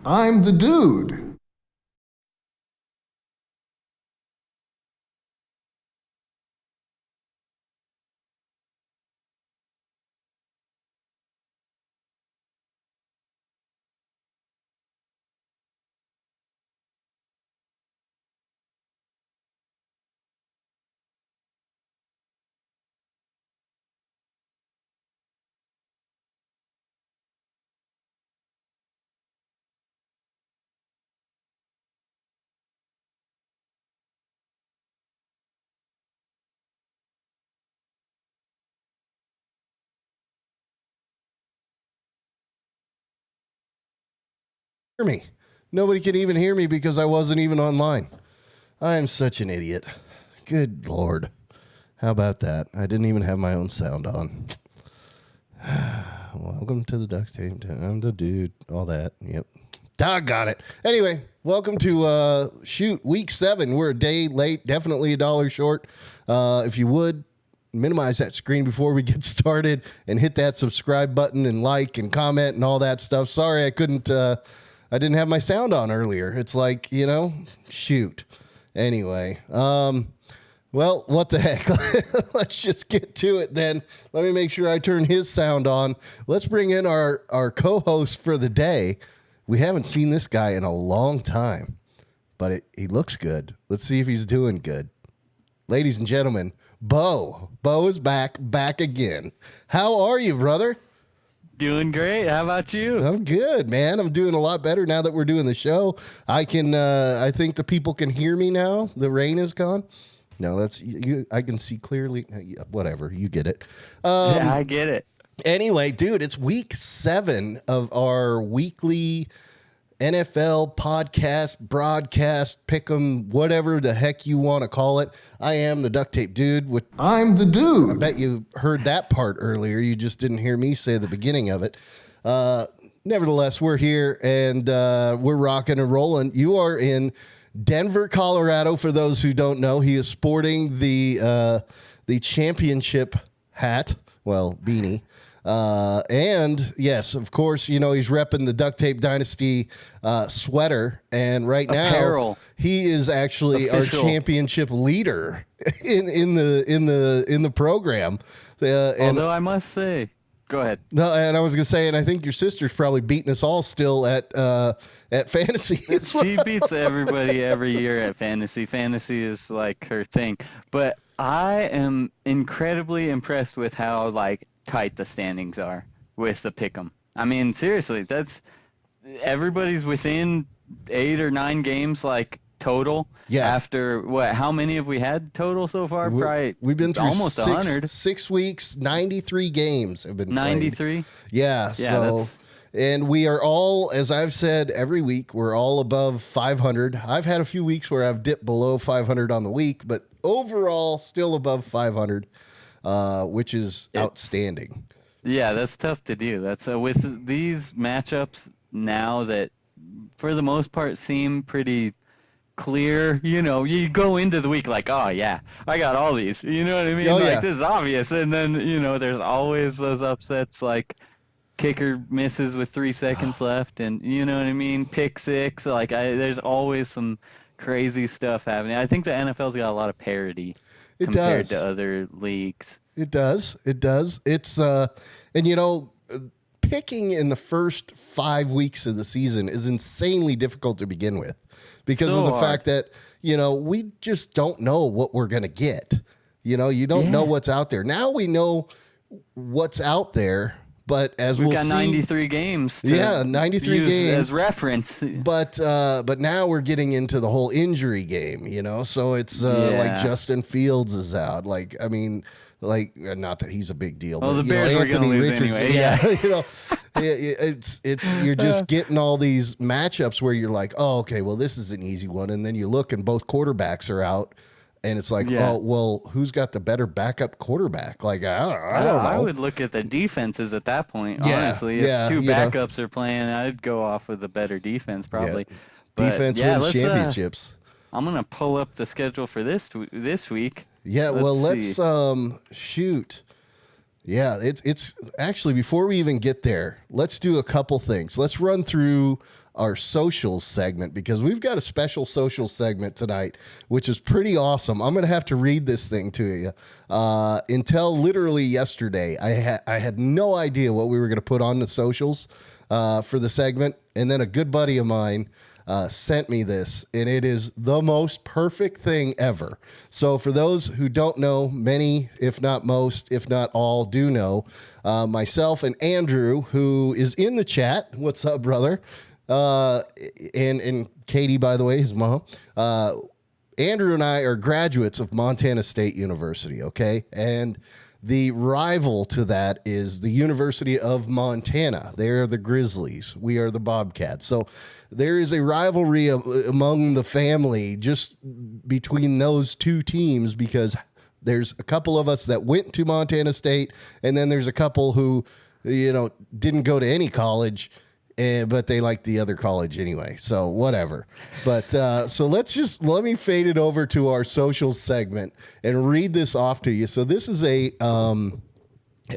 I'm the dude. Hear me. Nobody can even hear me because I wasn't even online. I am such an idiot. Good Lord. How about that? I didn't even have my own sound on. Welcome to the Duct Tape. I'm the dude. All that. Yep. Doggone it. Anyway, welcome to week 7. We're a day late, definitely $1 short. If you would, minimize that screen before we get started and hit that subscribe button and like and comment and all that stuff. Sorry, I couldn't... I didn't have my sound on earlier. It's like, shoot. Anyway, well, what the heck? Let's just get to it then. Let me make sure I turn his sound on. Let's bring in our co-host for the day. We haven't seen this guy in a long time, but he looks good. Let's see if he's doing good. Ladies and gentlemen, Bo. Bo is back again. How are you, brother? Doing great. How about you? I'm good, man. I'm doing a lot better now that we're doing the show. I think the people can hear me now. The rain is gone. No, that's you. I can see clearly. Whatever. You get it. Yeah, I get it. Anyway, dude, it's week 7 of our weekly NFL podcast, broadcast, pick'em, whatever the heck you want to call it. I am the Duct Tape Dude. I'm the dude. I bet you heard that part earlier. You just didn't hear me say the beginning of it. Nevertheless, we're here and we're rocking and rolling. You are in Denver, Colorado. For those who don't know, he is sporting the championship hat, well, beanie. And yes, of course, he's repping the Duct Tape Dynasty sweater. And right now, Apparel. He is actually Official. our championship leader in the program. Although I must say, go ahead. No, and I was gonna say, and I think your sister's probably beating us all still at fantasy. as well. She beats everybody every year at fantasy. Fantasy is like her thing. But I am incredibly impressed with how tight the standings are with the pick'em. I mean, seriously, everybody's within 8 or 9 games total. Yeah. After what? How many have we had total so far? Probably We've been through almost 100. 6 weeks, 93 games have been played. 93. Yeah. So. And we are all, as I've said every week, we're all above 500. I've had a few weeks where I've dipped below 500 on the week, but overall still above 500, which is outstanding. Yeah, that's tough to do. That's with these matchups now that, for the most part, seem pretty clear. You go into the week like, oh yeah, I got all these. You know what I mean? Oh, yeah. This is obvious. And then there's always those upsets like kicker misses with 3 seconds left, and you know what I mean? Pick 6. There's always some crazy stuff happening. I think the NFL's got a lot of parity compared to other leagues. It does. It's and picking in the first 5 weeks of the season is insanely difficult to begin with because of the fact that we just don't know what we're gonna get. You don't know what's out there. Now we know what's out there. But as we'll see, we've got 93 games. 93 games as reference. But now we're getting into the whole injury game, So it's like Justin Fields is out. Not that he's a big deal, but the Bears were gonna lose Richards, anyway. it's you're just getting all these matchups where you're like, oh, okay, well this is an easy one, and then you look and both quarterbacks are out. And it's like, oh, well, who's got the better backup quarterback? I don't know. I would look at the defenses at that point, honestly. If 2 backups are playing, I'd go off with a better defense probably. Yeah. Defense wins championships. I'm going to pull up the schedule for this week. Yeah, let's shoot. Yeah, it's actually, before we even get there, let's do a couple things. Let's run through our social segment because we've got a special social segment tonight, which is pretty awesome. I'm going to have to read this thing to you. Until literally yesterday, I had no idea what we were going to put on the socials for the segment. And then a good buddy of mine sent me this, and it is the most perfect thing ever. So for those who don't know, many, if not most, if not all, do know, myself and Andrew, who is in the chat. What's up, brother? And Katie, by the way, his mom. Andrew and I are graduates of Montana State University, okay? And the rival to that is the University of Montana. They are the Grizzlies. We are the Bobcats. So there is a rivalry among the family just between those two teams because there's a couple of us that went to Montana State, and then there's a couple who, didn't go to any college, but they like the other college anyway. So whatever. But so let me fade it over to our social segment and read this off to you. So this is a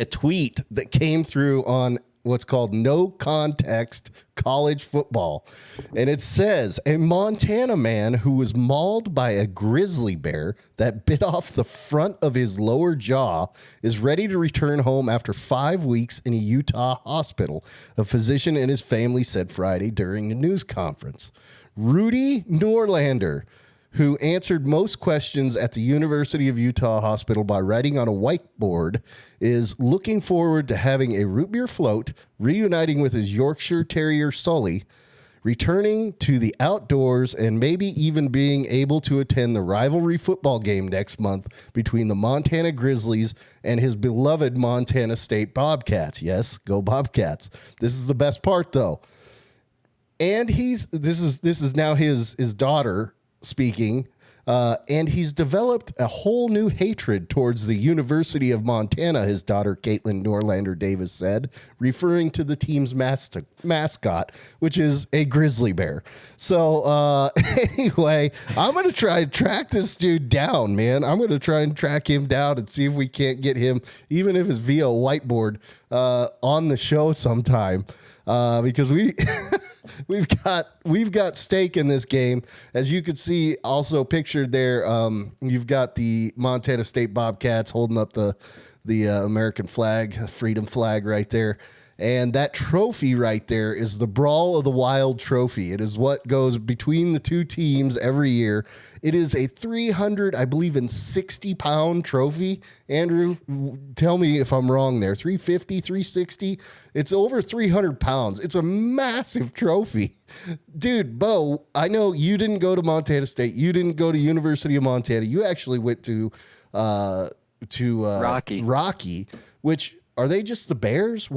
tweet that came through on what's called No Context College Football. And it says, a Montana man who was mauled by a grizzly bear that bit off the front of his lower jaw is ready to return home after 5 weeks in a Utah hospital, a physician and his family said Friday during a news conference. Rudy Norlander, who answered most questions at the University of Utah Hospital by writing on a whiteboard, is looking forward to having a root beer float, reuniting with his Yorkshire Terrier Sully, returning to the outdoors, and maybe even being able to attend the rivalry football game next month between the Montana Grizzlies and his beloved Montana State Bobcats. Yes, go Bobcats. This is the best part, though. And this is now his daughter speaking, and he's developed a whole new hatred towards the University of Montana, his daughter Caitlin Norlander Davis said, referring to the team's mascot, which is a grizzly bear. So anyway, I'm going to try and track this dude down, man. I'm going to try and track him down and see if we can't get him, even if it's via a whiteboard, on the show sometime, because we've got stake in this game. As you can see, also pictured there, you've got the Montana State Bobcats holding up the American flag, freedom flag right there. And that trophy right there is the Brawl of the Wild trophy. It is what goes between the two teams every year. It is a 360-pound trophy. Andrew, tell me if I'm wrong there. 350, 360? It's over 300 pounds. It's a massive trophy. Dude, Bo, I know you didn't go to Montana State. You didn't go to University of Montana. You actually went to Rocky, which, are they just the Bears?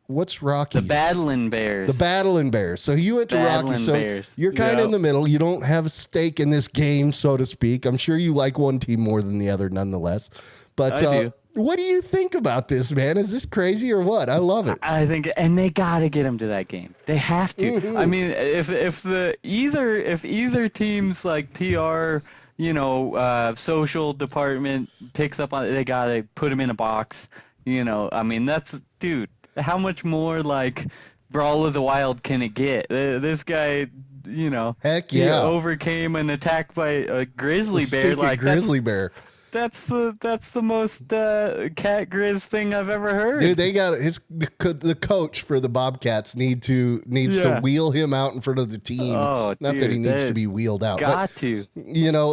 What's Rocky? The Battling Bears. The Battling Bears. So you went to Rocky. So Bears. You're kind of in the middle. You don't have a stake in this game, so to speak. I'm sure you like one team more than the other nonetheless. But I do. What do you think about this, man? Is this crazy or what? I love it. I think, and they got to get him to that game. They have to. Mm-hmm. I mean, if either team's like PR, social department picks up on it, they got to put him in a box. I mean, dude, how much more like Brawl of the Wild can it get? This guy, Heck yeah, he overcame an attack by a grizzly bear. Like grizzly bear. That's the most cat grizz thing I've ever heard. Dude, they got the coach for the Bobcats needs to wheel him out in front of the team. Oh, Not dude, that he needs to be wheeled out. Got but, to.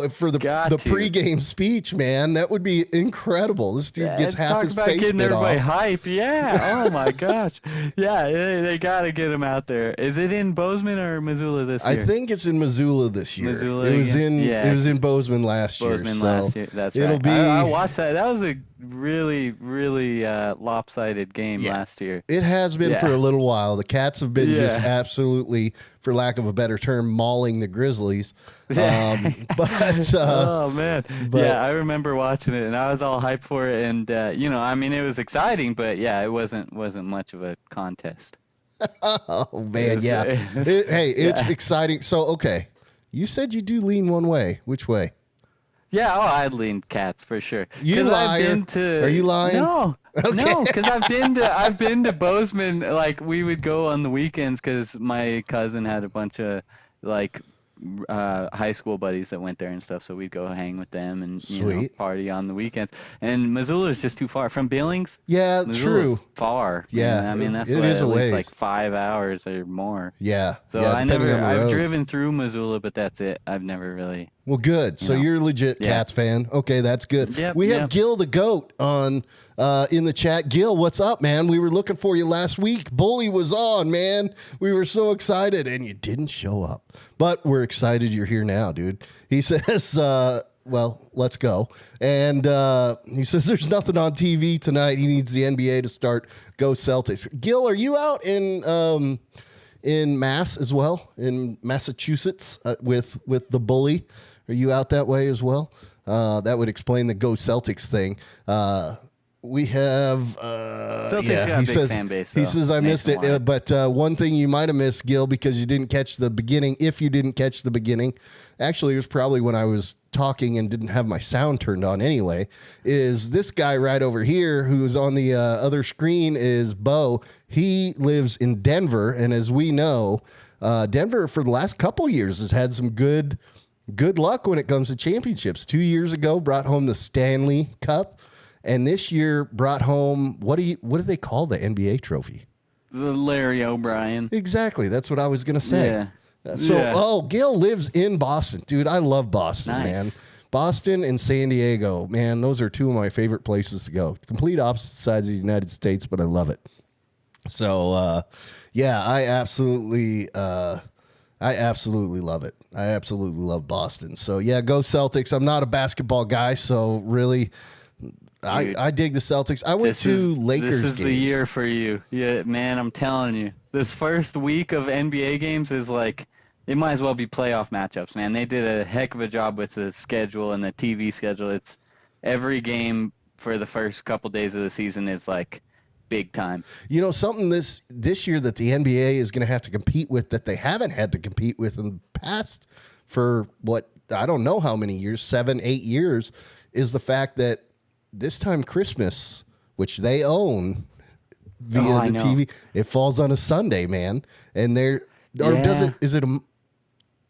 For the pregame speech, man, that would be incredible. This dude gets half his face getting bit everybody off. hype. Yeah. Oh my gosh. Yeah, they got to get him out there. Is it in Bozeman or Missoula this year? I think it's in Missoula this year. Missoula it was again? it was in Bozeman last year. Last year. That's right. I watched that. That was a really, really lopsided game last year. It has been for a little while. The Cats have been just absolutely, for lack of a better term, mauling the Grizzlies. Oh man, I remember watching it, and I was all hyped for it, and I mean, it was exciting, but it wasn't much of a contest. Oh man, it's exciting. So okay, you said you do lean one way. Which way? Yeah, I'd lean Cats for sure. You 'Cause liar. I've been to, Are you lying? No, Okay. no, because I've been to Bozeman. Like we would go on the weekends because my cousin had a bunch of like high school buddies that went there and stuff. So we'd go hang with them and Sweet. party on the weekends. And Missoula is just too far from Billings. Yeah, Missoula's true. far. Yeah, man. I mean that's it why is at a least ways. like 5 hours or more. Yeah. So yeah, depending on the I've roads. driven through Missoula, but that's it. I've never really. Well, good. So know. you're a legit Yeah. Cats fan. Okay, that's good. Yep, We have yep. Gil the Goat on in the chat. Gil, what's up, man? We were looking for you last week. Bully was on, man. We were so excited, and you didn't show up. But we're excited you're here now, dude. He says, well, let's go. And he says there's nothing on TV tonight. He needs the NBA to start. Go Celtics. Gil, are you out in Mass as well, in Massachusetts with the Bully? Are you out that way as well? That would explain the Go Celtics thing. We have Celtics got a he big says fan base, he though, says I missed it, nationwide. but one thing you might have missed, Gil, because you didn't catch the beginning. If you didn't catch the beginning, actually, it was probably when I was talking and didn't have my sound turned on anyway. Is this guy right over here who's on the other screen is Bo. He lives in Denver, and as we know, Denver for the last couple years has had some good luck when it comes to championships. 2 years ago, brought home the Stanley Cup, and this year brought home what do they call the NBA trophy? The Larry O'Brien. Exactly, that's what I was gonna say. Yeah. So, Yeah. Gil lives in Boston, dude. I love Boston, Nice. man. Boston and San Diego, man. Those are two of my favorite places to go. Complete opposite sides of the United States, but I love it. So, yeah, I absolutely love it. I absolutely love Boston. So yeah, go Celtics. I'm not a basketball guy, so really, I dig the Celtics. I went to Lakers This is games. the year for you. Yeah, man, I'm telling you. This first week of NBA games is like, it might as well be playoff matchups, man. They did a heck of a job with the schedule and the TV schedule. It's every game for the first couple days of the season is like big time. You know, something this year that the NBA is going to have to compete with that they haven't had to compete with in the past for what, I don't know how many years, 7, 8 years, is the fact that this time Christmas, which they own via I the know. TV, it falls on a Sunday, man. And or is it a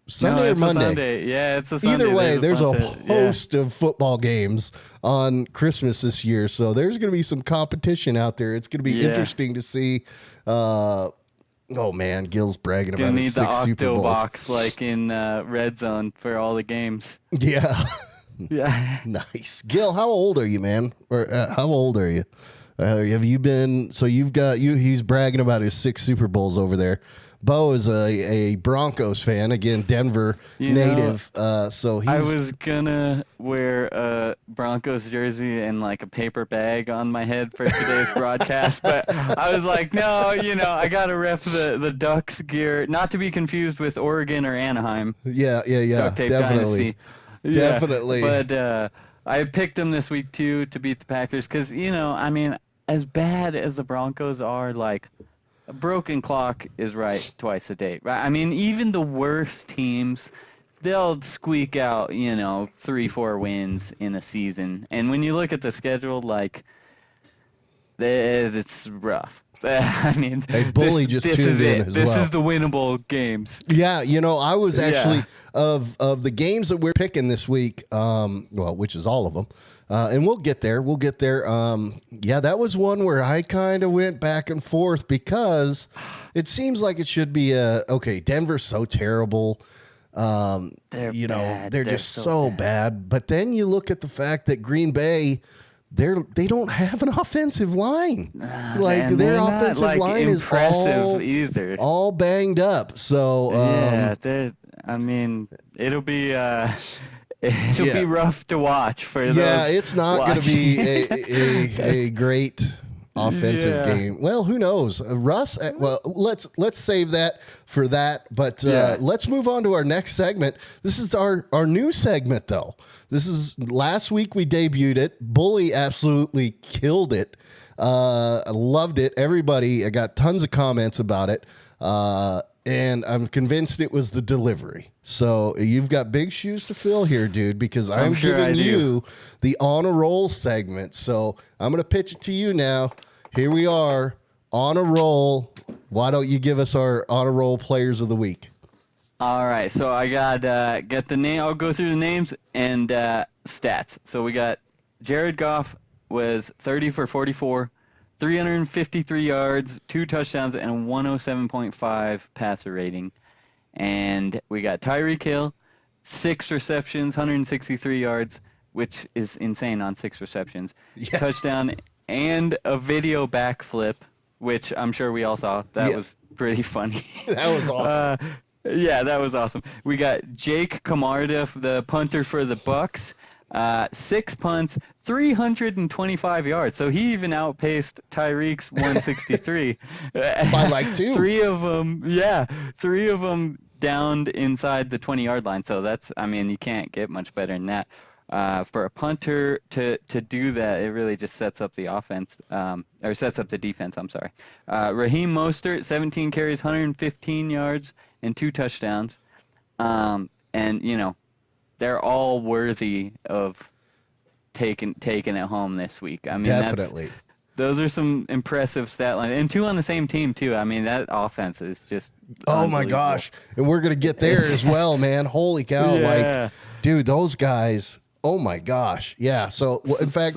Sunday No, or it's Monday? A Sunday. Yeah, it's a Sunday. Either way, there's a bunch of- yeah. host of football games on Christmas this year, so there's going to be some competition out there. It's going to be Yeah. interesting to see. Oh man, Gil's bragging Gonna about need his the 6 Super Octo Bowls. Box like in Red Zone for all the games. Yeah, Yeah. nice. Gil, how old are you, man? Or how old are you? Have you been? So you've got you. He's bragging about his 6 Super Bowls over there. Bo is a Broncos fan, again, Denver You know, native. So he's. I was gonna wear a Broncos jersey and like a paper bag on my head for today's broadcast, but I was like, no, I gotta rep the Ducks gear, not to be confused with Oregon or Anaheim. Yeah, Duct Tape definitely. Dynasty. Yeah, Definitely. But I picked them this week too to beat the Packers because I mean, as bad as the Broncos are, like a broken clock is right twice a day, right? I mean, even the worst teams, they'll squeak out 3-4 wins in a season, and when you look at the schedule, like it's rough. I mean, Hey, Bully just this tuned is in it. as This well. is the winnable games. Yeah, I was actually Yeah. of the games that we're picking this week, which is all of them, and we'll get there. Yeah, that was one where I kind of went back and forth because it seems like it should be okay. Denver's so terrible. They're They're bad. They're just so so bad. But then you look at the fact that Green Bay. They don't have an offensive line. Man, their they're not, offensive like, line is impressive either. all banged up. So Yeah, I mean, it'll be Yeah. be rough to watch for those. yeah, it's not going to be watching. a great offensive Yeah. game. Well, who knows? Russ, well, let's save that for that. But Yeah. let's move on to our next segment. This is our new segment, though. This is last week we debuted it. Bully absolutely killed it. I loved it. Everybody, I got tons of comments about it. and I'm convinced it was the delivery. So you've got big shoes to fill here, dude, because I'm sure I giving do. you the on a roll segment. So I'm going to pitch it to you now. Here we are on a roll. Why don't you give us our on a roll players of the week? All right, so I got get the name. I'll go through the names and stats. So we got Jared Goff was 30 for 44, 353 yards, 2 touchdowns, and a 107.5 passer rating. And we got Tyreek Hill, 6 receptions, 163 yards, which is insane on 6 receptions. Yeah. Touchdown and a video backflip, which I'm sure we all saw. That was pretty funny. That was awesome. Yeah, that was awesome. We got Jake Camarda, the punter for the Bucks. 6 punts, 325 yards. So he even outpaced Tyreek's 163 By like 2. 3 of them downed inside the 20-yard line. So that's, I mean, you can't get much better than that. For a punter to do that, it really just sets up the offense, or sets up the defense. I'm sorry. Raheem Mostert, 17 carries, 115 yards, and 2 touchdowns. And you know, they're all worthy of taking it home this week. I mean, Definitely. Those are some impressive stat lines, and 2 on the same team too. I mean, that offense is just oh my gosh, and we're gonna get there as well, man. Holy cow! Yeah. Like, dude, those guys. Oh my gosh, yeah. So in fact,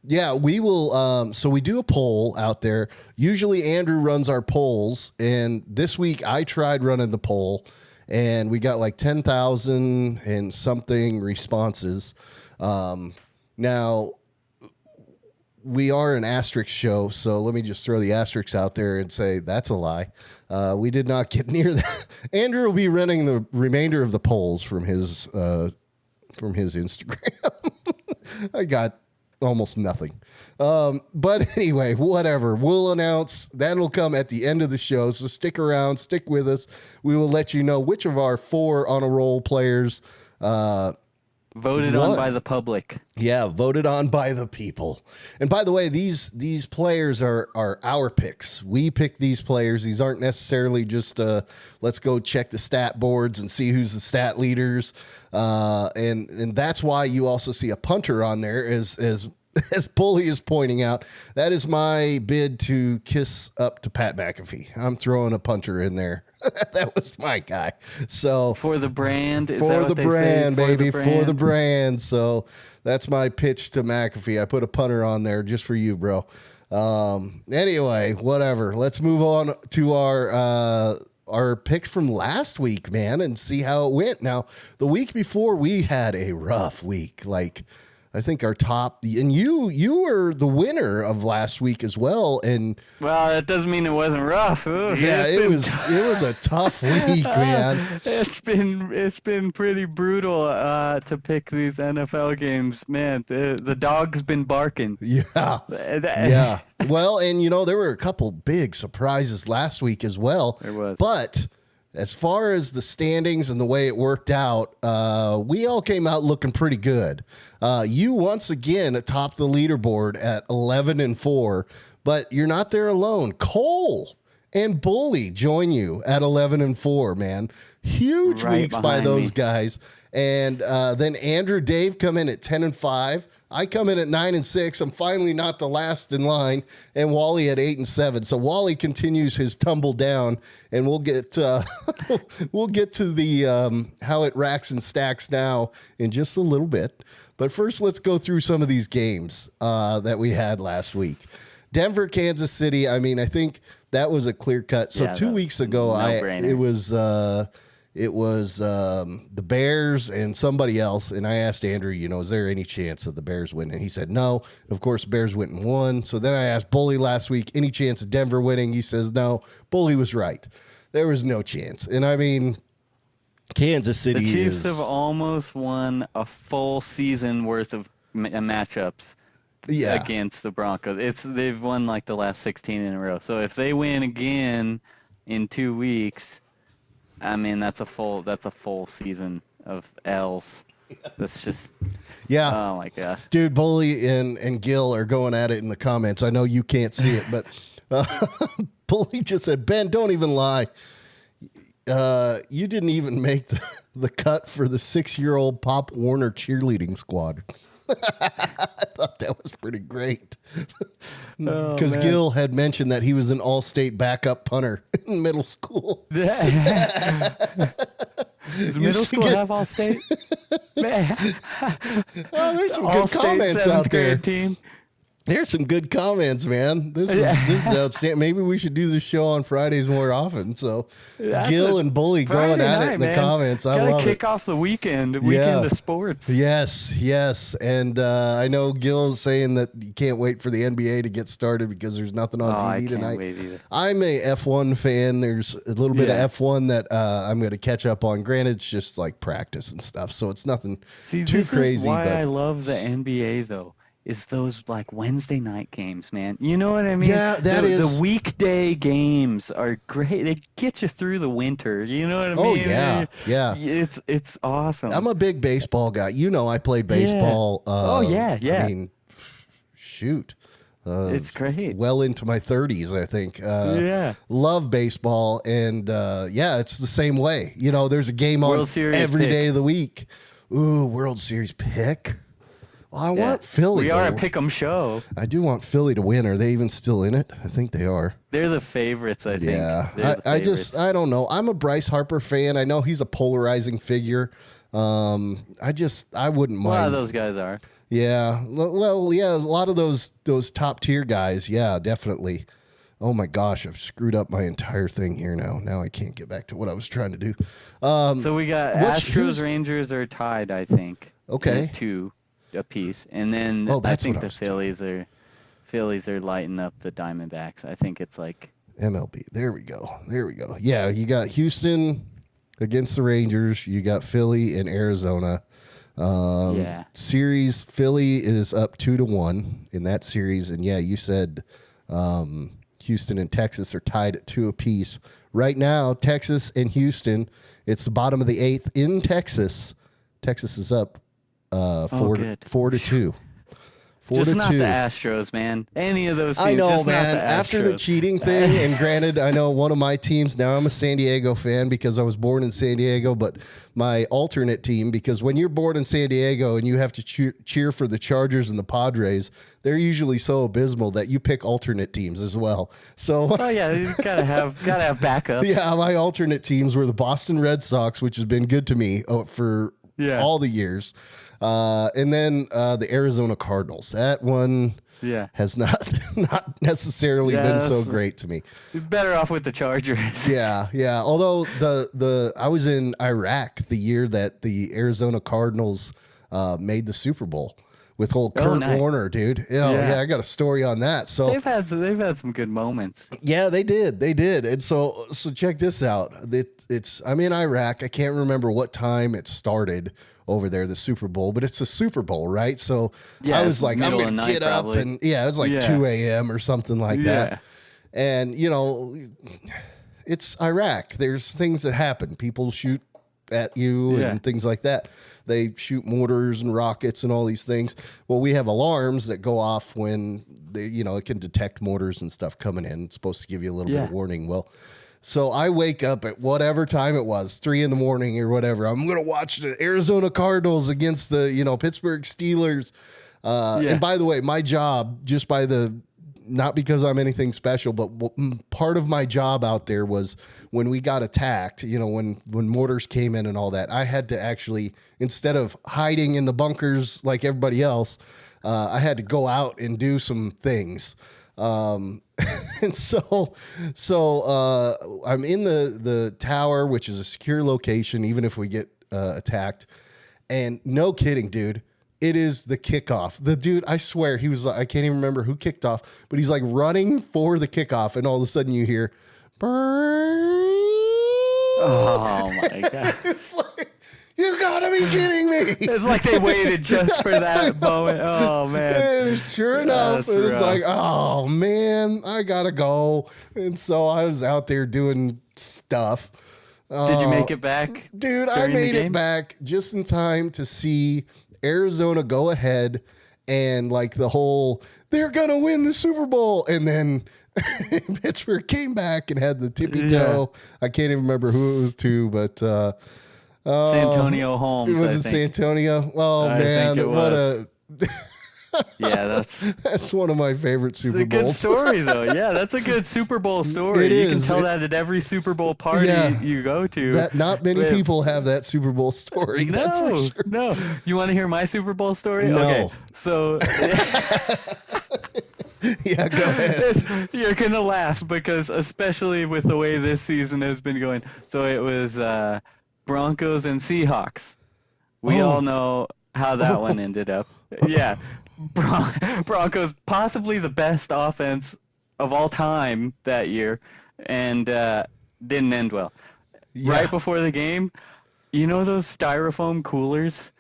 yeah, we will. So we do a poll out there. Usually Andrew runs our polls, and this week I tried running the poll, and we got like 10,000 and something responses. Now, we are an asterisk show, so let me just throw the asterisks out there and say that's a lie. We did not get near that. Andrew will be running the remainder of the polls from his Instagram. I got almost nothing. But anyway, whatever. We'll announce. That'll come at the end of the show, so stick around, stick with us. We will let you know which of our 4 on a roll players voted on by the public. Yeah, voted on by the people. And by the way, these players are our picks. We pick these players. These aren't necessarily just let's go check the stat boards and see who's the stat leaders. And that's why you also see a punter on there, as Bully is pointing out. That is my bid to kiss up to Pat McAfee. I'm throwing a punter in there. That was my guy. So For the brand. Is for that what the they brand, say? baby, for the brand. So that's my pitch to McAfee. I put a punter on there just for you, bro. Anyway, whatever. Let's move on to our picks from last week, man, and see how it went. Now, the week before, we had a rough week. Like, I think our top, and you were the winner of last week as well. And well, that doesn't mean it wasn't rough. Ooh, yeah, it was a tough week, man. It's been pretty brutal to pick these NFL games, man. The dog's been barking. Yeah, yeah. Well, and you know, there were a couple big surprises last week as well. There was, but as far as the standings and the way it worked out, we all came out looking pretty good. You once again atop the leaderboard at 11-4, but you're not there alone. Cole and Bully join you at 11-4, man. Huge Right weeks by behind those me. guys. And then Andrew, Dave come in at 10-5. I come in at 9-6. I'm finally not the last in line, and Wally at 8-7. So Wally continues his tumble down, and we'll get to the how it racks and stacks now in just a little bit. But first, let's go through some of these games that we had last week. Denver, Kansas City. I mean, I think that was a clear cut. So Yeah, 2 weeks ago, no-brainer. it was the Bears and somebody else, and I asked Andrew, you know, is there any chance of the Bears winning? And he said no. Of course, the Bears went and won. So then I asked Bully last week, any chance of Denver winning? He says no. Bully was right. There was no chance. And I mean, Kansas City The Chiefs have almost won a full season worth of matchups against the Broncos. They've won like the last 16 in a row. So if they win again in 2 weeks, I mean, that's a full season of L's. That's just oh my gosh, dude. Bully and Gil are going at it in the comments. I know you can't see it, but Bully just said, Ben, don't even lie. you didn't even make the cut for the 6-year-old Pop Warner cheerleading squad. I thought that was pretty great. Because Gil had mentioned that he was an all-state backup punter in middle school. Does middle school have all state? Man. Well, there's some All good state comments 7th out there. grade team. There's some good comments, man. This is outstanding. Maybe we should do this show on Fridays more often. So That's Gil a and Bully going Friday at night, it in the man. comments. I Gotta love kick it. off the weekend Yeah. of sports. Yes. And I know Gil's saying that you can't wait for the NBA to get started because there's nothing on I TV can't tonight. wait either. I'm a F1 fan. There's a little bit Yeah. of F1 that I'm going to catch up on. Granted, it's just like practice and stuff, so it's nothing See, too this crazy. is why but I love the NBA though. Is those like Wednesday night games, man? You know what I mean? Yeah, that is- the weekday games are great. They get you through the winter. You know what I oh mean? yeah. It's awesome. I'm a big baseball guy. You know, I played baseball. Oh, yeah. I mean, shoot. It's great. Well into my 30s, I think. Yeah. Love baseball, and yeah, it's the same way. You know, there's a game on World Series every pick. day of the week. Ooh, World Series pick. Well, I want Philly. We are a though. pick'em show. I do want Philly to win. Are they even still in it? I think they are. They're the favorites, I think. Yeah, They're the I favorites. don't know. I'm a Bryce Harper fan. I know he's a polarizing figure. I wouldn't A mind. lot of those guys are. Yeah. Well, yeah, a lot of those top tier guys. Yeah, definitely. Oh my gosh, I've screwed up my entire thing here now. Now I can't get back to what I was trying to do. So we got who's- Astros, Rangers are tied, I think. Okay. At 2 apiece, and then Oh, I that's think what I the was Phillies are lighting up the Diamondbacks. I think it's like MLB. There we go. Yeah, you got Houston against the Rangers. You got Philly and Arizona. Yeah. Series, Philly is up 2-1 in that series. And yeah, you said Houston and Texas are tied at 2 apiece. Right now, Texas and Houston, it's the bottom of the 8th in Texas. Texas is up 4-2. 4-2. just not the Astros, man. Any of those teams. I know, just not man. After the Astros. cheating thing, and granted, I know one of my teams, now I'm a San Diego fan because I was born in San Diego, but my alternate team, because when you're born in San Diego and you have to cheer for the Chargers and the Padres, they're usually so abysmal that you pick alternate teams as well. So, Oh yeah, you gotta have backup. yeah, my alternate teams were the Boston Red Sox, which has been good to me for Yeah. all the years. And then the Arizona Cardinals. That one Yeah. has not necessarily been so Yes. great to me. You're better off with the Chargers. Yeah. Although I was in Iraq the year that the Arizona Cardinals made the Super Bowl with old Kurt nice. Warner, dude. Yeah, I got a story on that. So They've had some good moments. yeah, they did. And so check this out. I'm in Iraq. I can't remember what time it started over there, the Super Bowl, but it's a Super Bowl, right? So Yeah, I was it's like, I'm middle going of to night, get up probably. and it was like Yeah. 2 a.m. or something like Yeah. that. And, it's Iraq. There's things that happen. People shoot at you Yeah. and things like that. They shoot mortars and rockets and all these things. Well, we have alarms that go off when it can detect mortars and stuff coming in. It's supposed to give you a little bit of warning. Well, so I wake up at whatever time it was, 3 a.m. or whatever. I'm going to watch the Arizona Cardinals against the, Pittsburgh Steelers. And by the way, my job, not because I'm anything special, but part of my job out there was when we got attacked, when mortars came in and all that, I had to actually, instead of hiding in the bunkers like everybody else, I had to go out and do some things. And so I'm in the tower, which is a secure location, even if we get attacked. And no kidding, dude. It is the kickoff. The dude, I swear, he was like, I can't even remember who kicked off, but he's like running for the kickoff, and all of a sudden you hear, burn. Oh my god. It's like, you gotta be kidding me. It's like they waited just for that moment. Oh man. And sure enough, That's it was rough. like, oh man, I gotta go. And so I was out there doing stuff. Did you make it back? Dude, I during the made it game? back just in time to see Arizona go ahead and like the whole, they're going to win the Super Bowl. And then Pittsburgh came back and had the tippy toe. I can't even remember who it was to, but Santonio Holmes. it was I in think. Santonio. Oh I man, think it what was. a Yeah, that's one of my favorite it's Super a good Bowls. story though. Yeah, that's a good Super Bowl story. It You can is. tell that at every Super Bowl party Yeah. you go to. That not many With- people have that Super Bowl story. No, That's for sure. no. You want to hear my Super Bowl story? No. Okay, so Yeah, go ahead. you're gonna laugh because especially with the way this season has been going. So it was Broncos and Seahawks. We Oh. all know how that one ended up. Yeah, Broncos possibly the best offense of all time that year, and didn't end well. Yeah. Right before the game, you know those styrofoam coolers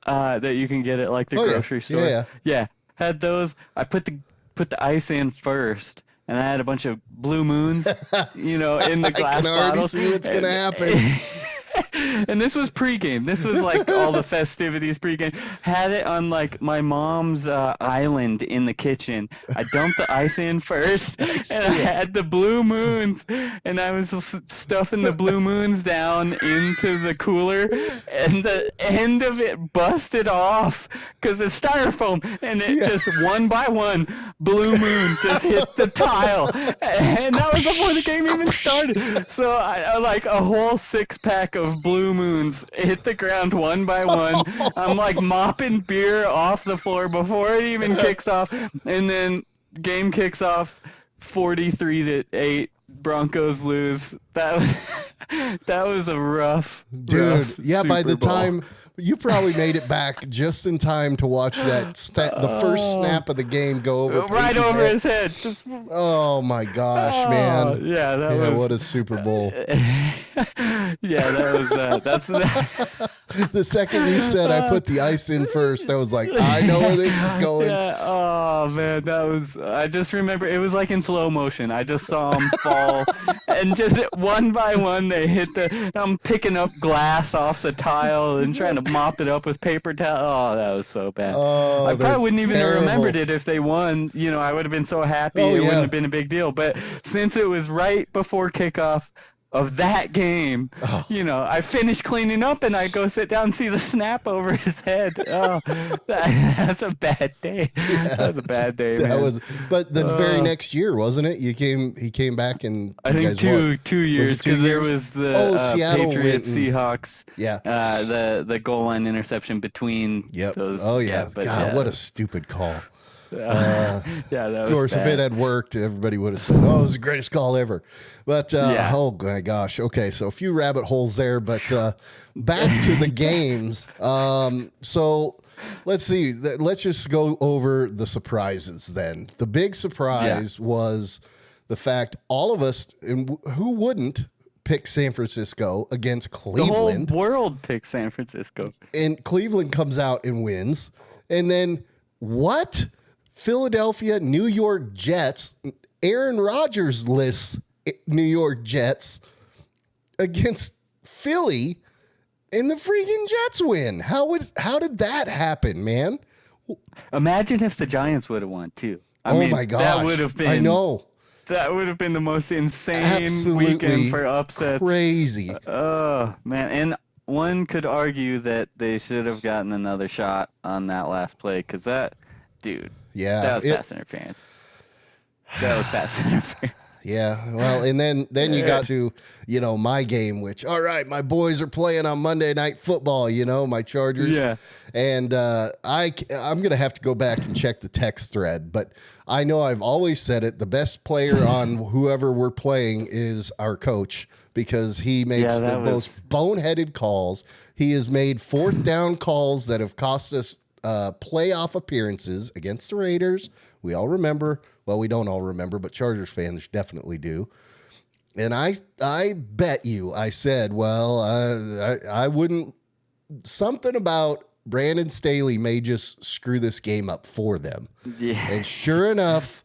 that you can get at like the Oh, yeah. grocery store. Yeah, Yeah, had those. I put the ice in first, and I had a bunch of blue moons, in the glass I can already bottles. see what's gonna happen. And this was pregame. This was like all the festivities pregame. Had it on like my mom's island in the kitchen. I dumped the ice in first, and I had the blue moons, and I was stuffing the blue moons down into the cooler, and the end of it busted off because it's styrofoam, and it just one by one, blue moon just hit the tile, and that was before the game even started. So I like a whole 6-pack of blue moons hit the ground one by one. I'm like mopping beer off the floor before it even kicks off, and then game kicks off 43-8. Broncos lose. That was a rough Dude, yeah, by Super the Bowl. time you probably made it back just in time to watch that the first snap of the game go over right Peyton's over head. his head. Just, Oh my gosh, oh, man. yeah, that Yeah, was what a Super Bowl. yeah, that was that's The second you said I put the ice in first, I was like, I know where this is going. Yeah, oh man, that was. I just remember it was like in slow motion. I just saw them fall, and just one by one they hit the. I'm picking up glass off the tile and trying to mop it up with paper towel. Oh, that was so bad. Oh, I that's probably wouldn't even have terrible. remembered it if they won. I would have been so happy. Oh, It yeah. wouldn't have been a big deal. But since it was right before kickoff of that game, Oh. I finished cleaning up and I go sit down and see the snap over his head. Oh, that's a bad day. That's a bad day, That man. was, but the very next year, wasn't it? He came back and I you think guys won. 2 years Was it 2 because there years? was the Oh, Seattle went Patriots and- Seahawks. Yeah. The goal line interception between Yep. those. Oh yeah. but God, yeah. what a stupid call. Yeah, that Of was course, if bad. it had worked, everybody would have said, "Oh, it was the greatest call ever." But Yeah. oh my gosh, okay, so a few rabbit holes there. But back to the games. So let's see. Let's just go over the surprises then. The big surprise was the fact all of us, and who wouldn't pick San Francisco against The Cleveland, whole world picked San Francisco. and Cleveland comes out and wins, and then what? Philadelphia, New York Jets, Aaron Rodgers lists New York Jets against Philly, and the freaking Jets win. How did that happen, man? Imagine if the Giants would have won too. I Oh mean, my gosh. that would have been. I know. That would have been the most insane Absolutely weekend for upsets. crazy. Oh man, and one could argue that they should have gotten another shot on that last play because that dude, Yeah. that was pass interference. That was pass interference. Yeah, well, and then you got to, my game, which, all right, my boys are playing on Monday Night Football, my Chargers. Yeah. And I'm going to have to go back and check the text thread, but I know I've always said it. The best player on whoever we're playing is our coach because he makes Yeah, the that was- most boneheaded calls. He has made fourth down calls that have cost us playoff appearances against the Raiders. We all remember. Well, we don't all remember, but Chargers fans definitely do. And I bet you, I said, well, I wouldn't. Something about Brandon Staley may just screw this game up for them. Yeah. And sure enough,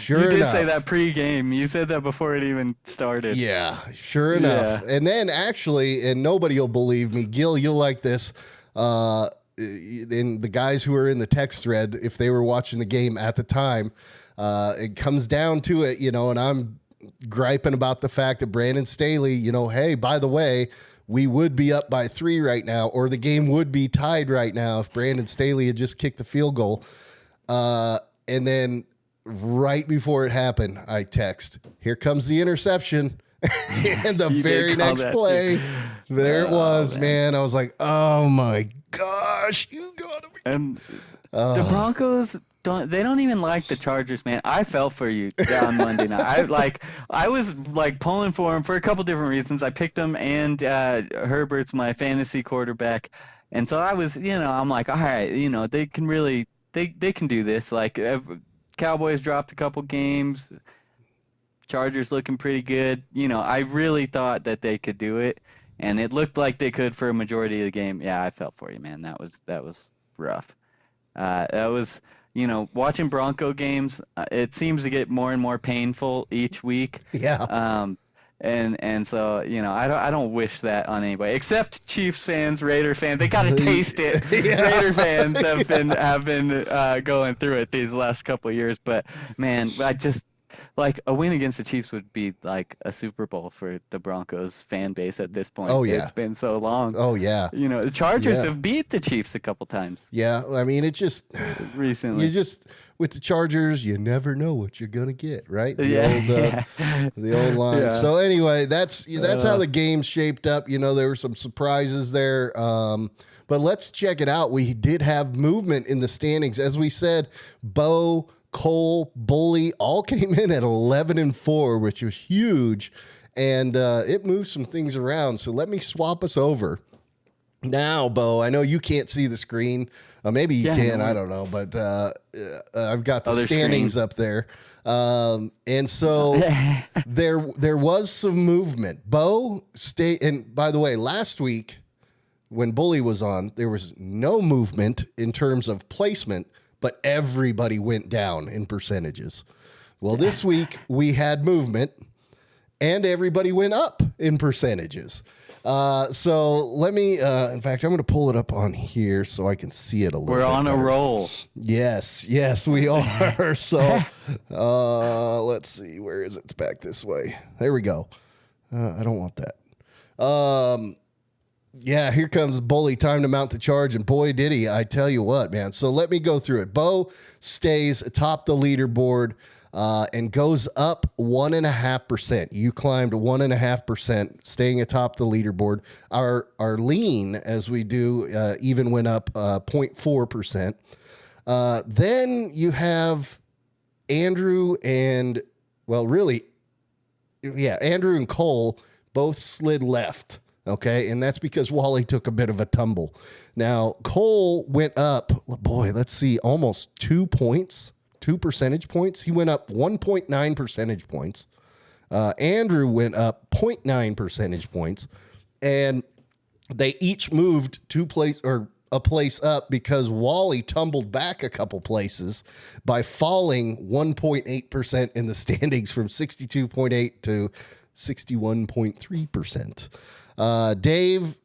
You did say that pre-game. You said that before it even started. Yeah, sure enough. Yeah. And then actually, and nobody will believe me, Gil, you'll like this. And the guys who are in the text thread, if they were watching the game at the time, It comes down to it, and I'm griping about the fact that Brandon Staley, hey, by the way, we would be up by 3 right now, or the game would be tied right now if Brandon Staley had just kicked the field goal. And then right before it happened, I text, here comes the interception. And the very next play, there it was, man. I was like, oh my gosh, you gotta be. And the Broncos don't even like the Chargers, man. I felt for you on Monday night. I was pulling for him for a couple different reasons. I picked him, and Herbert's my fantasy quarterback, and so I was, I'm like, all right, they can really, they can do this. Cowboys dropped a couple games. Chargers looking pretty good. I really thought that they could do it, and it looked like they could for a majority of the game. Yeah, I felt for you, man. That was rough. That was, watching Bronco games. It seems to get more and more painful each week. Yeah. And so I don't wish that on anybody except Chiefs fans, Raider fans. They gotta taste it. Yeah. Raider fans have been going through it these last couple of years. But man, I just. A win against the Chiefs would be like a Super Bowl for the Broncos fan base at this point. Oh, yeah. It's been so long. Oh, yeah. The Chargers have beat the Chiefs a couple times. Yeah, I mean, it just recently. With the Chargers, you never know what you're gonna get, right? The old line. Yeah. So anyway, that's how the game shaped up. There were some surprises there. But let's check it out. We did have movement in the standings, as we said. Bo, Cole, Bully all came in at 11-4, which was huge, and it moved some things around. So let me swap us over. Now, Bo, I know you can't see the screen. Maybe you can. I don't know, but I've got the standings up there, and so there was some movement. Bo and by the way, last week when Bully was on, there was no movement in terms of placement. But everybody went down in percentages. Well, this week we had movement, and everybody went up in percentages. So let me, in fact, I'm going to pull it up on here so I can see it a little bit. We're on better. A roll. Yes, we are. So let's see. Where is it? It's back this way. There we go. I don't want that. Yeah, here comes Bully. Time to mount the charge, and boy, did he. I tell you what, man. So let me go through it. Bo stays atop the leaderboard and goes up 1.5%. You climbed 1.5%, staying atop the leaderboard. Our lean, as we do, even went up 0.4%. Then you have Andrew and, Andrew and Cole both slid left. Okay, and that's because Wally took a bit of a tumble. Now, Cole went up, let's see, almost 2 percentage points. He went up 1.9 percentage points. Andrew went up 0.9 percentage points. And they each moved a place up because Wally tumbled back a couple places by falling 1.8% in the standings from 62.8 to 61.3%. Dave,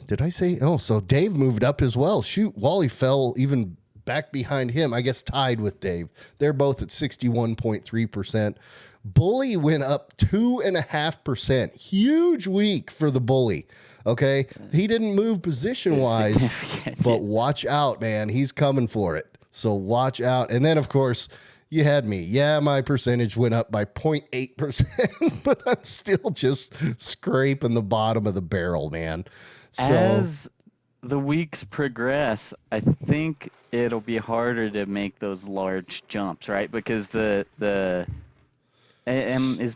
did I say? Oh, so Dave moved up as well. Shoot, Wally fell even back behind him, I guess tied with Dave. They're both at 61.3%. Bully went up 2.5%. Huge week for the Bully. Okay. He didn't move position wise, but watch out, man. He's coming for it. So watch out. And then, of course, you had me. Yeah, my percentage went up by 0.8%, but I'm still just scraping the bottom of the barrel, man. So, as the weeks progress, I think it'll be harder to make those large jumps, right? Because is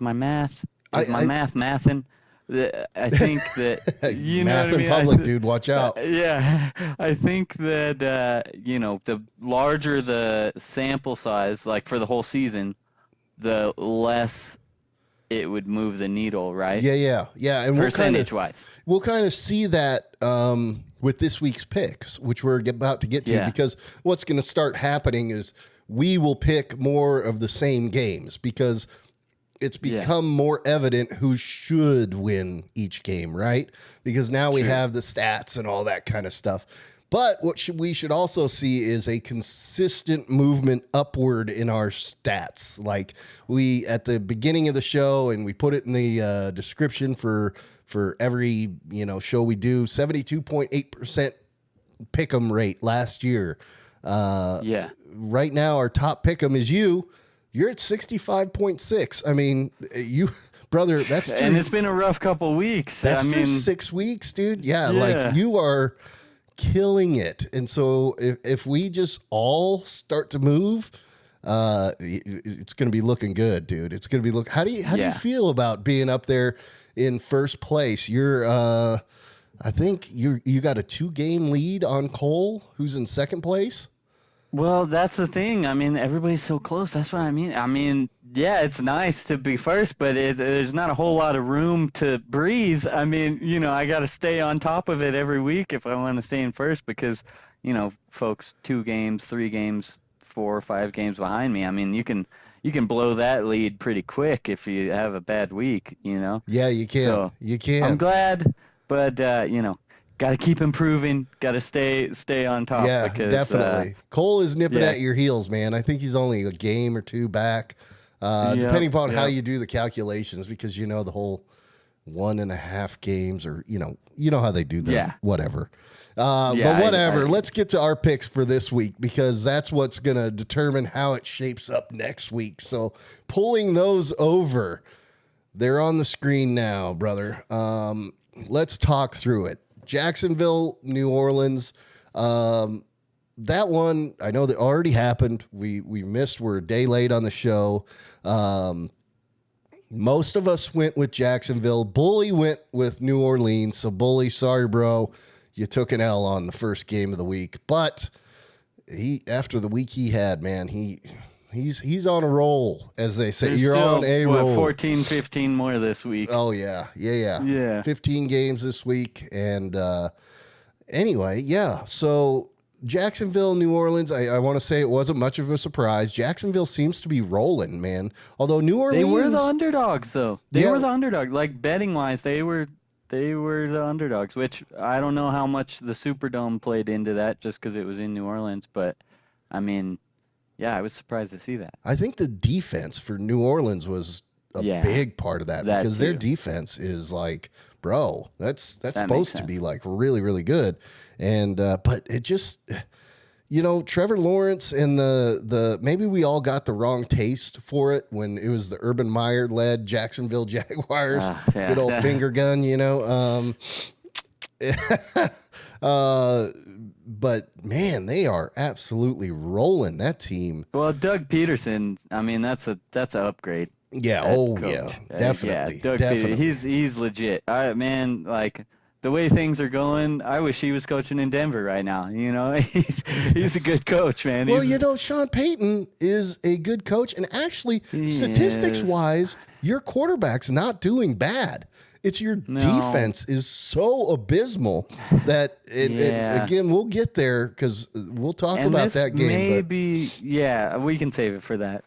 my math mathing? I think that you know math what I mean? in public, dude. Watch out. Yeah, I think that the larger the sample size, like for the whole season, the less it would move the needle, right? Yeah. And percentage-wise, we'll kind of see that with this week's picks, which we're about to get to, because what's going to start happening is we will pick more of the same games because it's become more evident who should win each game, right? Because now we have the stats and all that kind of stuff. But what we should also see is a consistent movement upward in our stats. Like we at the beginning of the show, and we put it in the description for every show we do. 72.8% pick'em rate last year. Right now, our top pick'em is you. You're at 65.6. I mean, you. Brother, that's through, and it's been a rough couple weeks. That's through 6 weeks, dude. Yeah, like you are killing it. And so if we just all start to move, it's going to be looking good, dude. It's going to be How do you feel about being up there in first place? You're I think you got a 2-game lead on Cole, who's in second place. Well, that's the thing. I mean, everybody's so close. That's what I mean. I mean, yeah, it's nice to be first, but there's not a whole lot of room to breathe. I mean, I got to stay on top of it every week if I want to stay in first because, folks, 2 games, 3 games, 4 or 5 games behind me. I mean, you can blow that lead pretty quick if you have a bad week, Yeah, you can. So, you can. I'm glad, but, got to keep improving. Got to stay on top. Yeah, because, definitely. Cole is nipping at your heels, man. I think he's only a game or 2 back, depending upon how you do the calculations, because the whole 1.5 games, or you know how they do that. Yeah. Whatever. But whatever. Let's get to our picks for this week, because that's what's going to determine how it shapes up next week. So pulling those over, they're on the screen now, brother. Let's talk through it. Jacksonville, New Orleans. That one, I know that already happened. We missed. We're a day late on the show. Most of us went with Jacksonville. Bully went with New Orleans. So Bully, sorry, bro. You took an L on the first game of the week. But after the week he had, man, he's on a roll, as they say. There's You're still, on a roll. 14, 15 more this week. Oh, yeah. 15 games this week. And anyway, so Jacksonville, New Orleans, I want to say it wasn't much of a surprise. Jacksonville seems to be rolling, man. Although New Orleans... They were the underdogs, though. They were the underdogs. Like, betting-wise, they were the underdogs, which I don't know how much the Superdome played into that just because it was in New Orleans. But, I mean... Yeah, I was surprised to see that. I think the defense for New Orleans was a big part of that because their defense is like, bro, that's supposed to be like really, really good. And but it just, Trevor Lawrence and the maybe we all got the wrong taste for it when it was the Urban Meyer led Jacksonville Jaguars, good old finger gun, But man, they are absolutely rolling that team. Well, Doug Peterson, I mean, that's a upgrade. Yeah. Definitely. Doug definitely. He's legit. Man, like the way things are going, I wish he was coaching in Denver right now. He's a good coach, man. Well, Sean Payton is a good coach, and actually, statistics wise, your quarterback's not doing bad. It's your defense is so abysmal that again, we'll get there because we'll talk about that game. We can save it for that.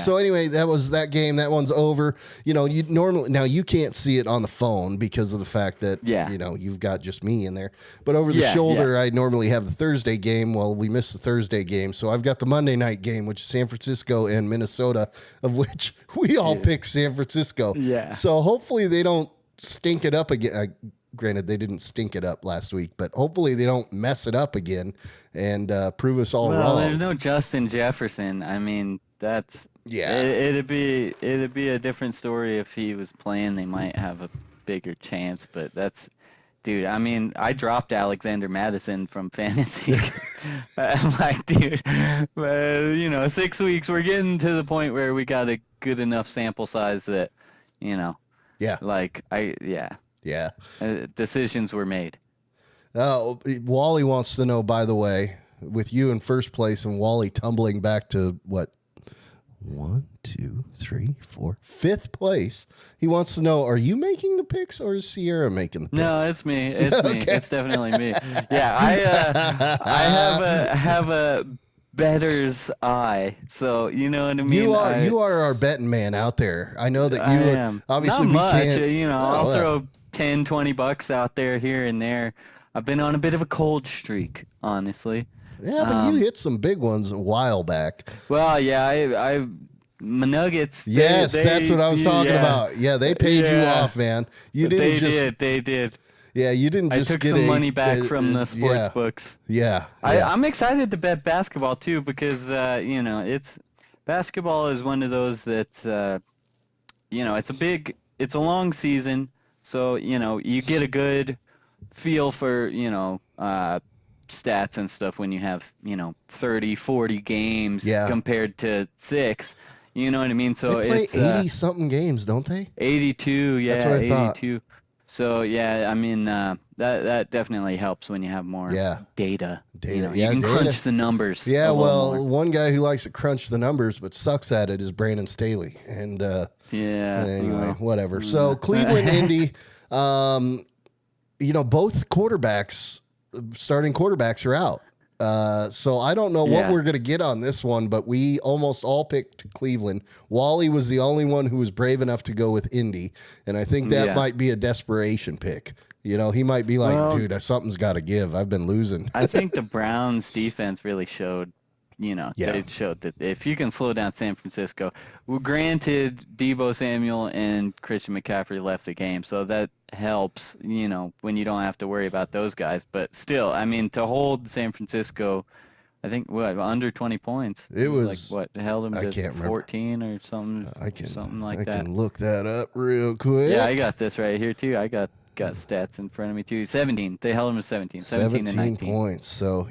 So anyway, that was that game. That one's over. You normally now you can't see it on the phone because of the fact that you've got just me in there. But over the shoulder, I normally have the Thursday game. Well, we missed the Thursday game, so I've got the Monday night game, which is San Francisco and Minnesota, of which we all picked San Francisco. Yeah. So hopefully they don't stink it up again. Granted, they didn't stink it up last week, but hopefully they don't mess it up again and prove us all wrong. Well, there's no Justin Jefferson. I mean, that's It'd be a different story if he was playing. They might have a bigger chance, but dude. I mean, I dropped Alexander Madison from fantasy. I'm like, dude, 6 weeks. We're getting to the point where we got a good enough sample size that, decisions were made. Wally wants to know, by the way, with you in first place and Wally tumbling back to what? 1, 2, 3, 4, 5th place. He wants to know: are you making the picks or is Sierra making the picks? No, it's me. It's me. It's definitely me. Yeah, I have a bettor's eye, so you know what I mean. You are our betting man out there. I know that you am. Obviously not much. We can't. I'll throw $10-20 out there here and there. I've been on a bit of a cold streak, honestly. Yeah, but you hit some big ones a while back. Well, yeah, my Nuggets. Yes, that's what I was talking yeah. about. Yeah, they paid you Yeah. off, man. You didn't They did. Yeah, you didn't I just took get some money back from the sports yeah, books. Yeah, I'm excited to bet basketball too because it's basketball is one of those that it's a long season, so you get a good feel for stats and stuff when you have 30, 40 games compared to 6. You know what I mean? So they play it's 80 something games, don't they? 82, yeah, that's what I 82. Thought. So yeah, I mean that definitely helps when you have more data. You can crunch the numbers. Yeah, well, one guy who likes to crunch the numbers but sucks at it is Brandon Staley. And anyway, whatever. So Cleveland, Indy, both starting quarterbacks are out. So I don't know what we're going to get on this one, but we almost all picked Cleveland. Wally was the only one who was brave enough to go with Indy, and I think that might be a desperation pick. He might be like, dude, something's got to give. I've been losing. I think the Browns defense really showed, they showed that if you can slow down San Francisco, well, granted, Deebo Samuel and Christian McCaffrey left the game, so that helps, when you don't have to worry about those guys. But still, I mean, to hold San Francisco, I think, under 20 points. It was like, held them to 14 or something, something like that. I can look that up real quick. Yeah, I got this right here, too. I got stats in front of me, too. 17. They held them to 17. 17 and 19 points. So,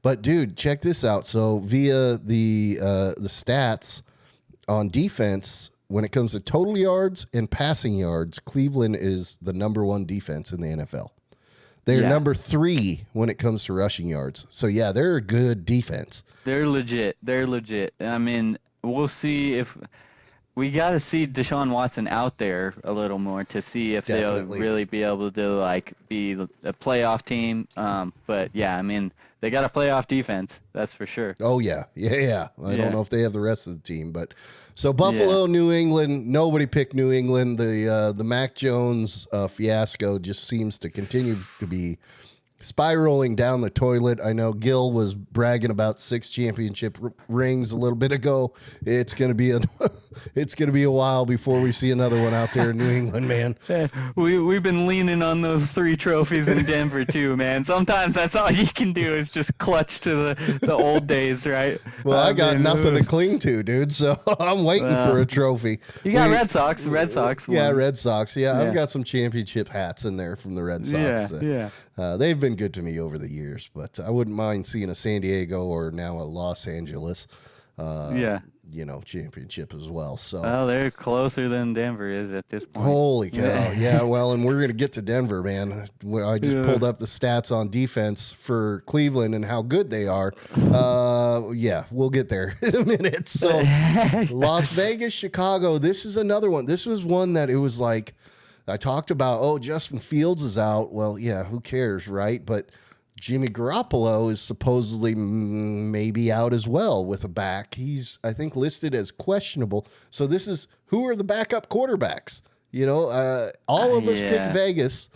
but, dude, check this out. So, via the stats on defense, when it comes to total yards and passing yards, Cleveland is the number 1 defense in the NFL. They're number 3 when it comes to rushing yards. So, yeah, they're a good defense. They're legit. I mean, we'll see if we got to see Deshaun Watson out there a little more to see if they'll really be able to, be a playoff team. But, yeah, I mean, they got a playoff defense, that's for sure. Oh, yeah. I don't know if they have the rest of the team. But so Buffalo, New England, nobody picked New England. The Mac Jones fiasco just seems to continue to be spiraling down the toilet. I know Gil was bragging about 6 championship rings a little bit ago. It's going to be a while before we see another one out there in New England, man. We've been leaning on those 3 trophies in Denver too, man. Sometimes that's all you can do is just clutch to the old days, right? Well, I got nothing to cling to, dude. So I'm waiting for a trophy. You got Red Sox. Yeah, Red Sox. Yeah, I've got some championship hats in there from the Red Sox. They've been good to me over the years, but I wouldn't mind seeing a San Diego or now a Los Angeles championship as well. So they're closer than Denver is at this point. Holy cow. Yeah, well, and we're going to get to Denver, man. I just pulled up the stats on defense for Cleveland and how good they are. We'll get there in a minute. So Las Vegas, Chicago, this is another one. This was one that it was like I talked about, Justin Fields is out. Well, yeah, who cares, right? But Jimmy Garoppolo is supposedly maybe out as well with a back. He's, I think, listed as questionable. So this is, who are the backup quarterbacks? All of us picked Vegas.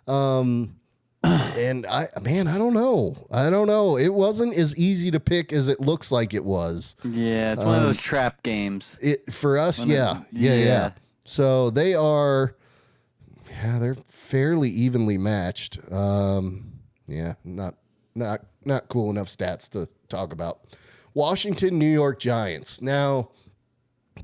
And I don't know. It wasn't as easy to pick as it looks like it was. Yeah, it's one of those trap games. For us, yeah. So they are... Yeah, they're fairly evenly matched. Not cool enough stats to talk about. Washington, New York Giants. Now,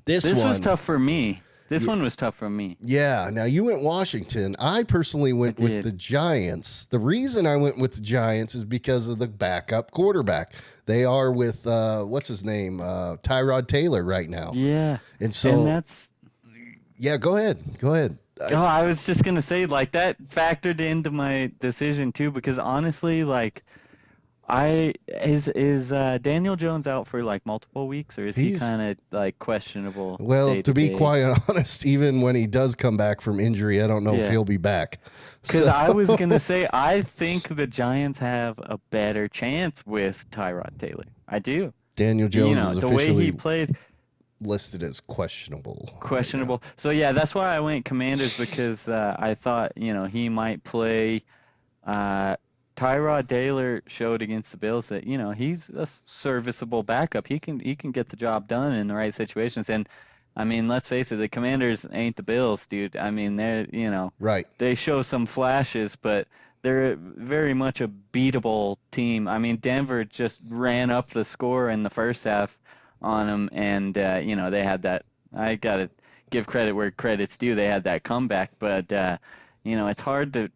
this one was tough for me. This one was tough for me. Yeah. Now, you went Washington. I personally went with the Giants. The reason I went with the Giants is because of the backup quarterback. They are with, what's his name? Tyrod Taylor right now. Yeah. And so... And that's... Yeah, go ahead. I was just going to say, that factored into my decision, too, because honestly, is Daniel Jones out for, multiple weeks, or is he kind of, questionable? Well, to be quite honest, even when he does come back from injury, I don't know if he'll be back. Because I was going to say, I think the Giants have a better chance with Tyrod Taylor. I do. Daniel Jones is officially... the way he played... listed as questionable. So, yeah, that's why I went Commanders because I thought, he might play Tyrod Taylor showed against the Bills that, he's a serviceable backup. He can get the job done in the right situations. And I mean, let's face it, the Commanders ain't the Bills, dude. I mean, Right. they show some flashes, but they're very much a beatable team. I mean, Denver just ran up the score in the first half on them, and they had that. I gotta give credit where credit's due. They had that comeback, but it's hard to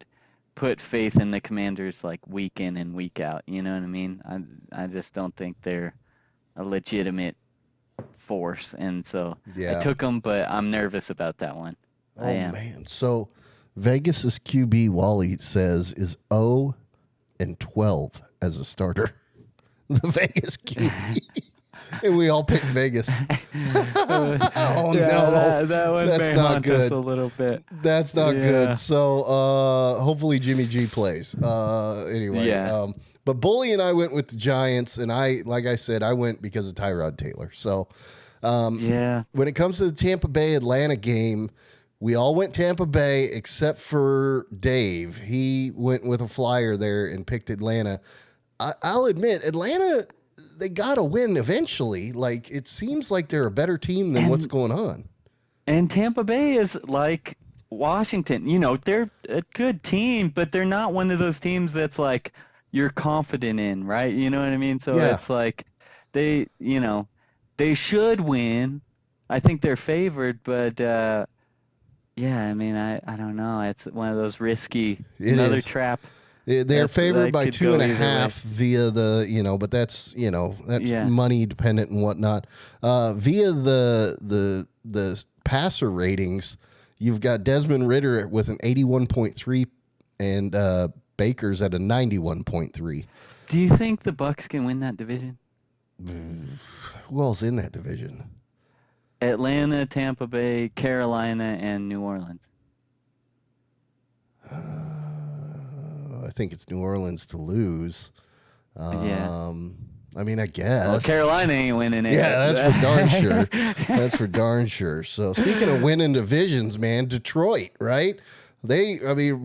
put faith in the Commanders like week in and week out. You know what I mean? I just don't think they're a legitimate force, and so Yeah. I took them, but I'm nervous about that one. Oh I am. man. So Vegas's QB Wally says is 0-12 as a starter. The Vegas QB. And we all picked Vegas. Oh no. That one That's may not haunt good. us a little bit. That's not Yeah. good. So hopefully Jimmy G plays. Anyway. Yeah. But Bully and I went with the Giants, and like I said, I went because of Tyrod Taylor. So Yeah. when it comes to the Tampa Bay Atlanta game, we all went Tampa Bay except for Dave. He went with a flyer there and picked Atlanta. I'll admit, Atlanta, they got to win eventually. Like, it seems like they're a better team than what's going on. And Tampa Bay is like Washington. They're a good team, but they're not one of those teams that's like you're confident in, right? You know what I mean? So Yeah. it's like they should win. I think they're favored, but yeah, I mean, I don't know. It's one of those risky, It another is. trap. They're favored that by could go either 2.5 via the, but that's Yeah. money dependent and whatnot. Via the passer ratings, you've got Desmond Ridder with an 81.3 and Baker's at a 91.3. Do you think the Bucks can win that division? Who else in that division? Atlanta, Tampa Bay, Carolina, and New Orleans. I think it's New Orleans to lose. Yeah. I mean, I guess. Well, Carolina ain't winning it. Yeah, that's for darn sure. That's for darn sure. So speaking of winning divisions, man, Detroit, right? You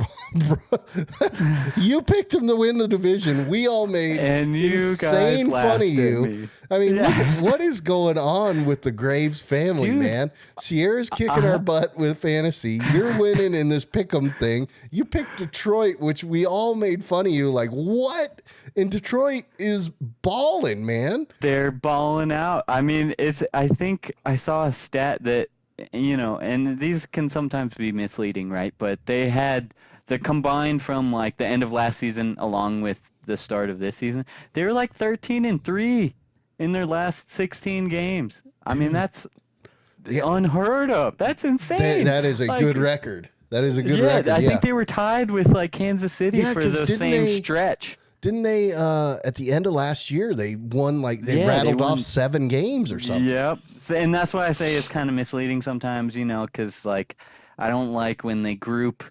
picked them to win the division. We all made And you insane guys fun of laughed at you. me. I mean, Yeah. look at what is going on with the Graves family, Dude. man. Sierra's kicking our butt with fantasy. You're winning in this pick'em thing. You picked Detroit, which we all made fun of you. Like, what? And Detroit is balling, man. They're balling out. I mean, I think I saw a stat that, and these can sometimes be misleading, right? But they had the combined from like the end of last season along with the start of this season. They were like 13-3 in their last 16 games. I mean, that's unheard of. That's insane. That is a Like, good record. That is a good record. I Yeah. think they were tied with like Kansas City Yeah, for 'cause the didn't same they- stretch. Didn't they, at the end of last year, they won, like, they Yeah, rattled they off won. 7 games or something. Yep. And that's why I say it's kind of misleading sometimes, because like I don't like when they group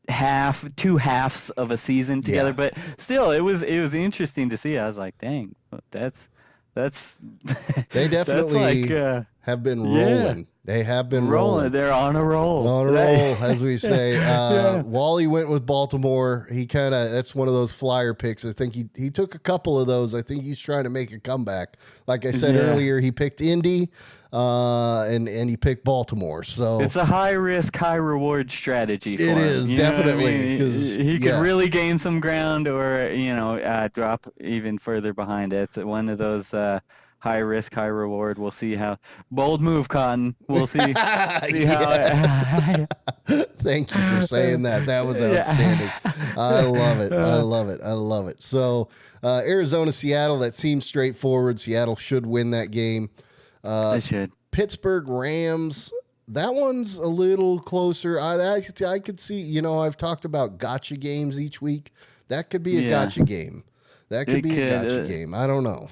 two halves of a season together. Yeah. But still, it was interesting to see. I was like, dang, that's They definitely that's like have been yeah. rolling. They have been rolling. They're on a roll. On a roll, as we say. Yeah. Wally went with Baltimore. He that's one of those flyer picks. I think he took a couple of those. I think he's trying to make a comeback. Like I said Yeah. earlier, he picked Indy, and he picked Baltimore. So It's a high risk, high reward strategy for It him. is, You know what I definitely, mean? 'cause, He could yeah. really gain some ground or, drop even further behind it. It's one of those high risk, high reward. We'll see how bold move, Cotton. We'll see how Thank you for saying that. That was Yeah. outstanding. I love it. I love it. I love it. So Arizona, Seattle, that seems straightforward. Seattle should win that game. they should. Pittsburgh Rams, that one's a little closer. I could see, I've talked about gotcha games each week. That could be a Yeah. gotcha game. That could It be a could, gotcha game. I don't know.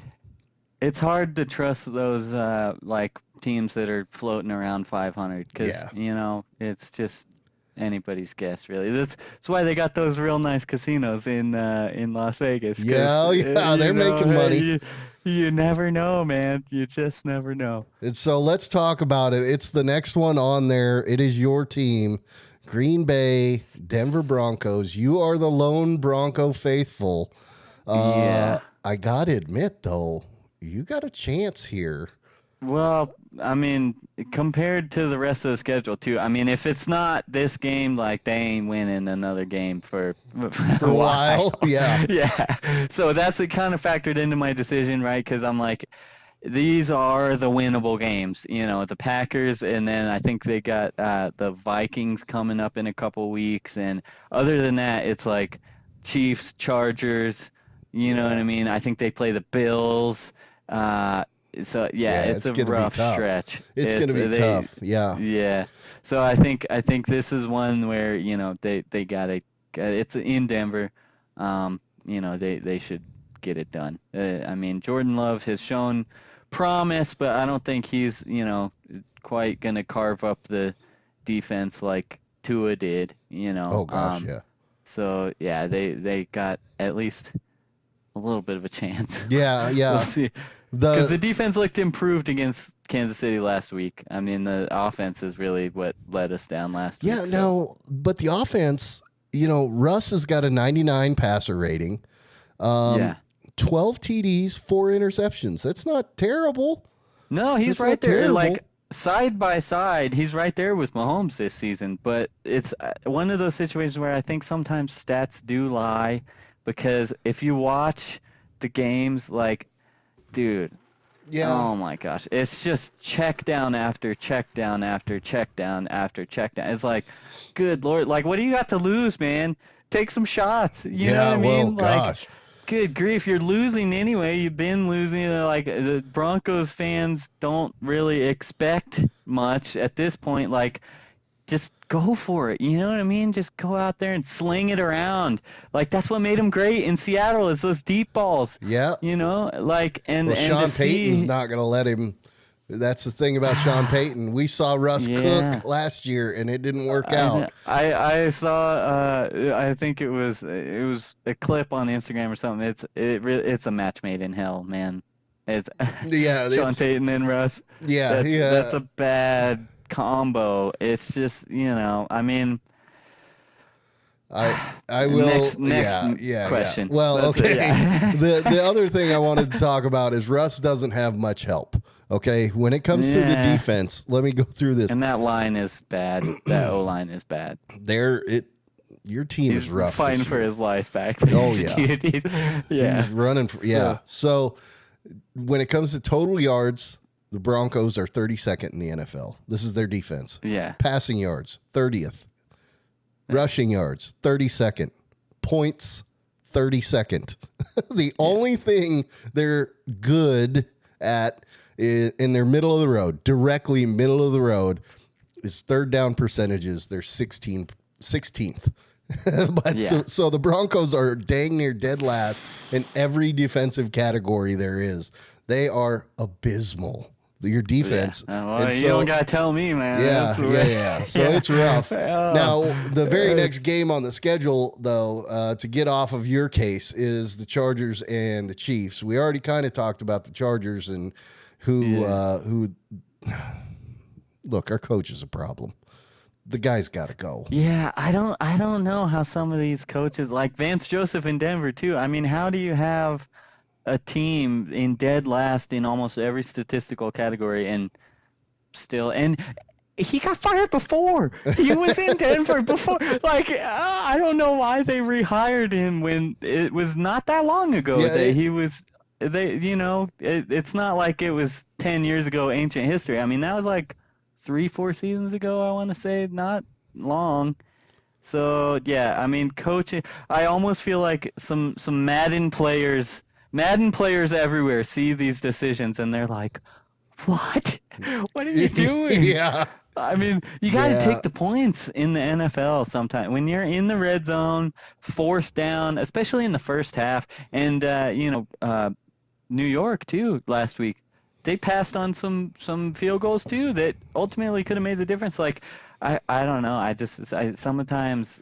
It's hard to trust those like teams that are floating around 500 because Yeah. It's just anybody's guess really. That's why they got those real nice casinos in Las Vegas. 'Cause, Yeah, they're making money. You never know, man. You just never know. And so let's talk about it. It's the next one on there. It is your team, Green Bay, Denver Broncos. You are the lone Bronco faithful. Yeah. I got to admit, though, you got a chance here. Well, I mean, compared to the rest of the schedule, too. I mean, if it's not this game, like, they ain't winning another game for a while. Yeah. Yeah. So that's it kind of factored into my decision, right? Because I'm like, these are the winnable games, the Packers, and then I think they got the Vikings coming up in a couple weeks. And other than that, it's like Chiefs, Chargers, you know what I mean? I think they play the Bills. So it's a rough stretch. It's going to be tough. Yeah. Yeah. So I think this is one where they got to. It's in Denver. They should get it done. I mean, Jordan Love has shown promise, but I don't think he's quite going to carve up the defense like Tua did. Oh gosh, yeah. So yeah, they got at least a little bit of a chance. Yeah. We'll see. Because the defense looked improved against Kansas City last week. I mean, the offense is really what let us down last week. Yeah, no, but the offense, Russ has got a 99 passer rating. 12 TDs, 4 interceptions. That's not terrible. No, he's right there. Terrible. Like, side by side, he's right there with Mahomes this season. But it's one of those situations where I think sometimes stats do lie. Because if you watch the games, like, dude. Yeah. Oh my gosh. It's just check down after check down after check down after check down. It's like, good Lord. Like, what do you got to lose, man? Take some shots. You know what I mean? Well, gosh. Good grief. You're losing anyway. You've been losing. Like, the Broncos fans don't really expect much at this point. Like, just go for it. You know what I mean? Just go out there and sling it around. Like, that's what made him great in Seattle is those deep balls. Yeah. And Sean Payton's not going to let him. That's the thing about Sean Payton. We saw Russ cook last year, and it didn't work out. I saw. I think it was a clip on Instagram or something. It's a match made in hell, man. It's Sean Payton and Russ. Yeah, that's a bad combo. It's just, I mean, I will next question. Yeah. Well, okay. The other thing I wanted to talk about is Russ doesn't have much help. Okay, when it comes to the defense, let me go through this. And that line is bad. That O line is bad. Your team is rough. Fighting for his life back there. Oh yeah. Yeah. He's running. So when it comes to total yards, the Broncos are 32nd in the NFL. This is their defense. Yeah. Passing yards, 30th. Rushing yards, 32nd. Points, 32nd. The only thing they're good at in their middle of the road, directly middle of the road, is third down percentages. They're 16th. So the Broncos are dang near dead last in every defensive category there is. They are abysmal. Your defense. Well, you don't gotta tell me, man. Yeah. So it's rough. Now, the very next game on the schedule, though, to get off of your case, is the Chargers and the Chiefs. We already kind of talked about the Chargers and who. Look, our coach is a problem. The guy's got to go. Yeah, I don't know how some of these coaches, like Vance Joseph in Denver too. I mean, how do you have a team in dead last in almost every statistical category and he got fired before. He was in Denver before. Like, I don't know why they rehired him when it was not that long ago that he was. It's not like it was 10 years ago, ancient history. I mean, that was like 3-4 seasons ago. I want to say, not long. So yeah, I mean, coaching. I almost feel like some Madden players everywhere see these decisions and they're like, "What? What are you doing?" Yeah. I mean, you got to take the points in the NFL sometimes. When you're in the red zone, fourth down, especially in the first half, and New York too last week, they passed on some field goals too that ultimately could have made the difference. Like, I don't know. I sometimes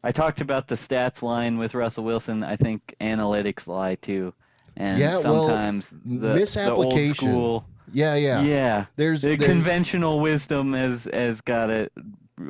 I talked about the stats line with Russell Wilson. I think analytics lie too. And sometimes the misapplication. The old school, Yeah. There's conventional wisdom has got to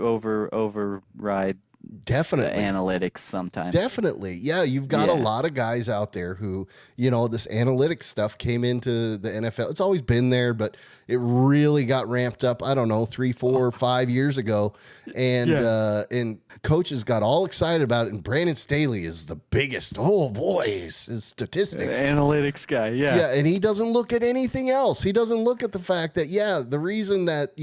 override Definitely. the analytics sometimes. Definitely. Yeah, you've got a Yeah. lot of guys out there who, this analytics stuff came into the NFL. It's always been there, but it really got ramped up, I don't know, 3, 4, 5 years ago. And coaches got all excited about it. And Brandon Staley is the biggest, oh boy, his statistics. Analytics guy, yeah. Yeah, and he doesn't look at anything else. He doesn't look at the fact that, the reason that,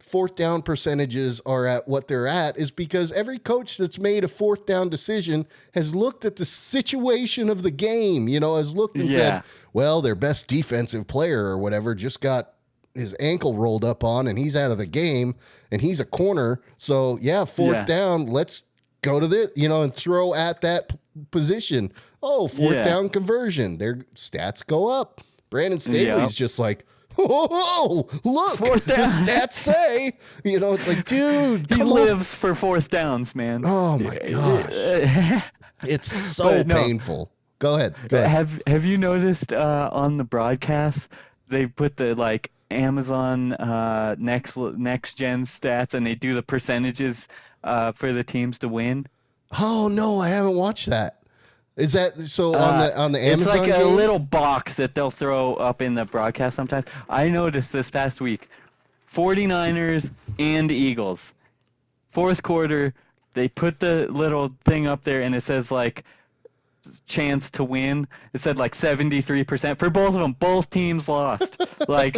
fourth down percentages are at what they're at is because every coach that's made a fourth down decision has looked at the situation of the game, has looked and said, well, their best defensive player or whatever just got his ankle rolled up on and he's out of the game and he's a corner. So fourth down, let's go to this, and throw at that position. Oh, fourth down conversion. Their stats go up. Brandon Staley's just like, oh, look, the stats say, it's like, dude, he lives for fourth downs, man. Oh my gosh. It's so painful. Go ahead. Have you noticed on the broadcast, they put the Amazon next gen stats and they do the percentages for the teams to win? Oh no, I haven't watched that. Is that so on the Amazon? It's like a game? little box that they'll throw up in the broadcast sometimes. I noticed this past week, 49ers and Eagles. Fourth quarter, they put the little thing up there and it says chance to win. It said 73% for both of them. Both teams lost. I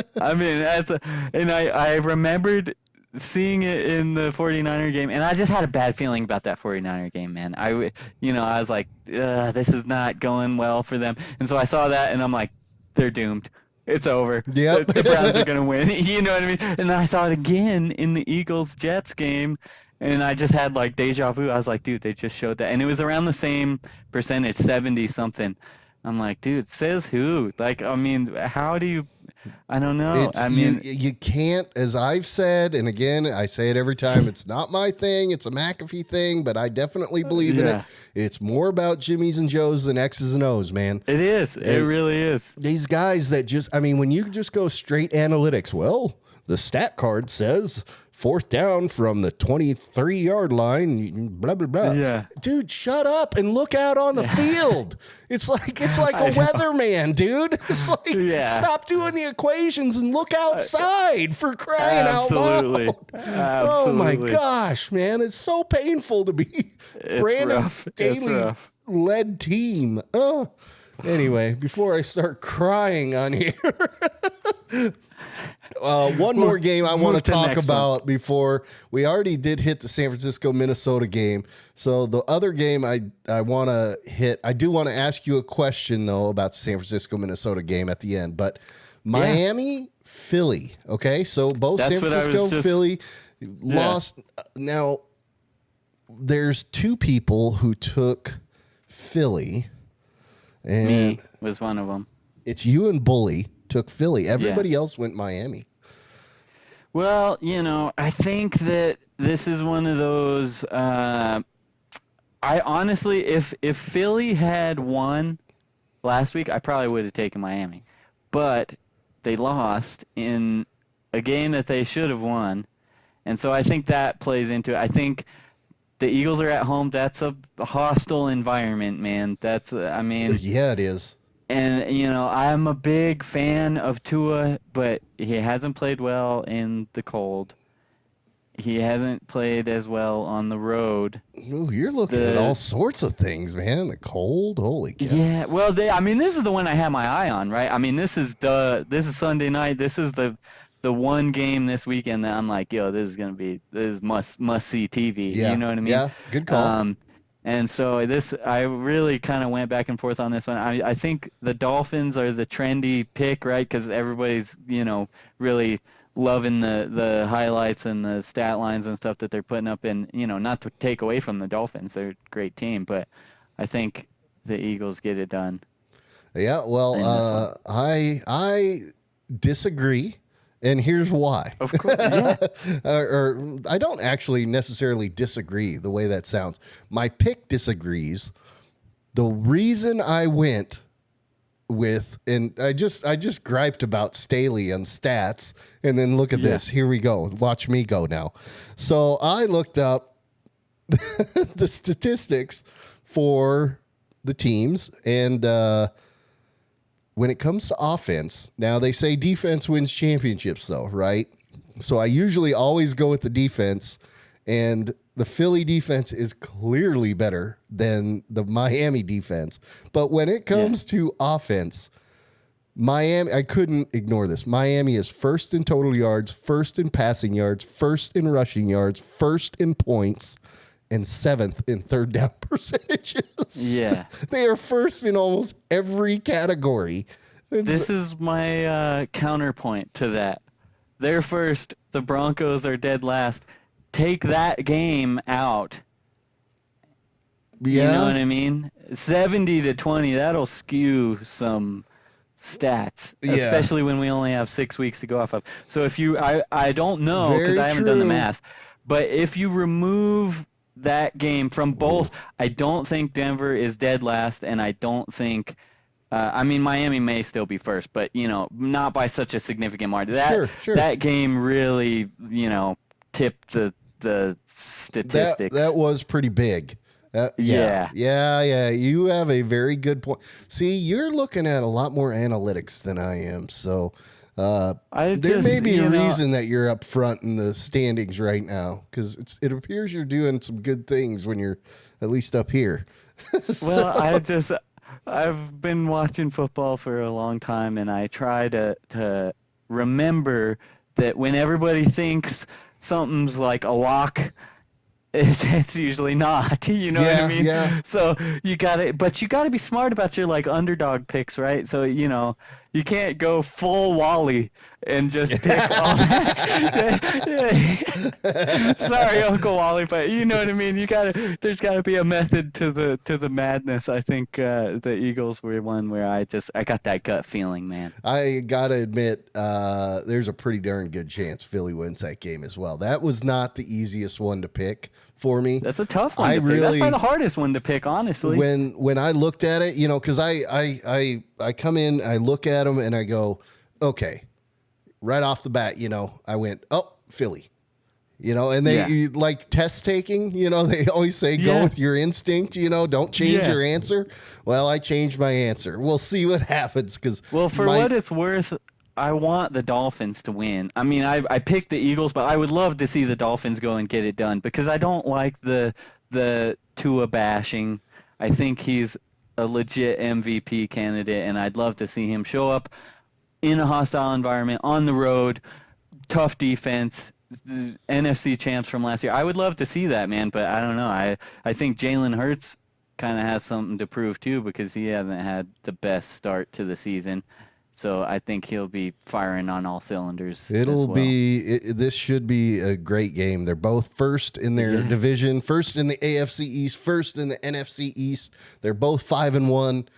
remembered seeing it in the 49er game, and I just had a bad feeling about that 49er game, man. I was like, this is not going well for them. And so I saw that, and I'm like, they're doomed. It's over. Yep. The Browns are going to win. You know what I mean? And then I saw it again in the Eagles-Jets game, and I just had deja vu. I was like, dude, they just showed that. And it was around the same percentage, 70-something. I'm like, dude, says who? How do you... I don't know. You can't, as I've said, and again, I say it every time, it's not my thing. It's a McAfee thing, but I definitely believe in it. It's more about Jimmys and Joes than X's and O's, man. It is. It really is. These guys that when you just go straight analytics, well, the stat card says fourth down from the 23-yard line, blah, blah, blah. Yeah. Dude, shut up and look out on the field. It's like a weatherman, dude. It's stop doing the equations and look outside for crying out loud. Oh my gosh, man. It's so painful to be Brandon Staley-led team. Oh. Anyway, before I start crying on here, one more game I want to talk about before we already did hit the San Francisco, Minnesota game. So the other game I want to hit, I do want to ask you a question though about the San Francisco, Minnesota game at the end, but Miami, Philly. Okay. So both San Francisco, Philly lost. Now there's two people who took Philly. And me was one of them. It's you and Bully took Philly. Everybody else went Miami. Well, I think that this is one of those. I honestly, if Philly had won last week, I probably would have taken Miami. But they lost in a game that they should have won. And so I think that plays into it. I think the Eagles are at home. That's a hostile environment, man. Yeah, it is. And, I'm a big fan of Tua, but he hasn't played well in the cold. He hasn't played as well on the road. Ooh, you're looking at all sorts of things, man. The cold, holy cow. Yeah, well, this is the one I have my eye on, right? This is Sunday night. This is the one game this weekend that I'm like, yo, this is must see TV. Yeah. You know what I mean? Yeah, good call. And so I really kind of went back and forth on this one. I think the Dolphins are the trendy pick, right? Because everybody's, really loving the highlights and the stat lines and stuff that they're putting up. And, not to take away from the Dolphins, they're a great team, but I think the Eagles get it done. Yeah, well, I disagree. And here's why. Of course, yeah. or I don't actually necessarily disagree the way that sounds. My pick disagrees. The reason I went with, and I just griped about Staley on stats, and then look at this. Here we go. Watch me go now. So I looked up the statistics for the teams, and when it comes to offense, now they say defense wins championships, though, right? So I usually always go with the defense, and the Philly defense is clearly better than the Miami defense. But when it comes to offense, Miami, I couldn't ignore this. Miami is first in total yards, first in passing yards, first in rushing yards, first in points, and seventh in third down percentages. Yeah. They are first in almost every category. This is my counterpoint to that. They're first. The Broncos are dead last. Take that game out. Yeah. You know what I mean? 70-20, that'll skew some stats, especially when we only have 6 weeks to go off of. So if you, I don't know because I haven't done the math, but if you remove that game from both, I don't think Denver is dead last, and I don't think, I mean, Miami may still be first, but, you know, not by such a significant margin. That game really, you know, tipped the statistics. That was pretty big. Yeah. You have a very good point. See, you're looking at a lot more analytics than I am, so there may be a reason that you're up front in the standings right now, because it appears you're doing some good things when you're at least up here. Well, I've been watching football for a long time, and I try to remember that when everybody thinks something's like a lock, it's usually not. You know what I mean? Yeah. So you gotta be smart about your like underdog picks, right? So you know you can't go full Wally and just pick all. Sorry, Uncle Wally, but you know what I mean. There's gotta be a method to the madness. I think the Eagles were one where I got that gut feeling, man. I gotta admit, there's a pretty darn good chance Philly wins that game as well. That was not the easiest one to pick for me. That's a tough one to pick. That's probably the hardest one to pick, honestly. When I looked at it, you know, because I come in, I look at them, and I go, okay, right off the bat, you know, I went, oh, Philly. You know, and they like test taking, you know, they always say go with your instinct, you know, don't change your answer. Well, I changed my answer. We'll see what happens. Well, for what it's worth, I want the Dolphins to win. I mean, I picked the Eagles, but I would love to see the Dolphins go and get it done because I don't like the Tua bashing. I think he's a legit MVP candidate, and I'd love to see him show up in a hostile environment, on the road, tough defense, NFC champs from last year. I would love to see that, man, but I don't know. I think Jalen Hurts kind of has something to prove, too, because he hasn't had the best start to the season. So I think he'll be firing on all cylinders. This should be a great game. They're both first in their division, first in the AFC East, first in the NFC East. They're both 5-1.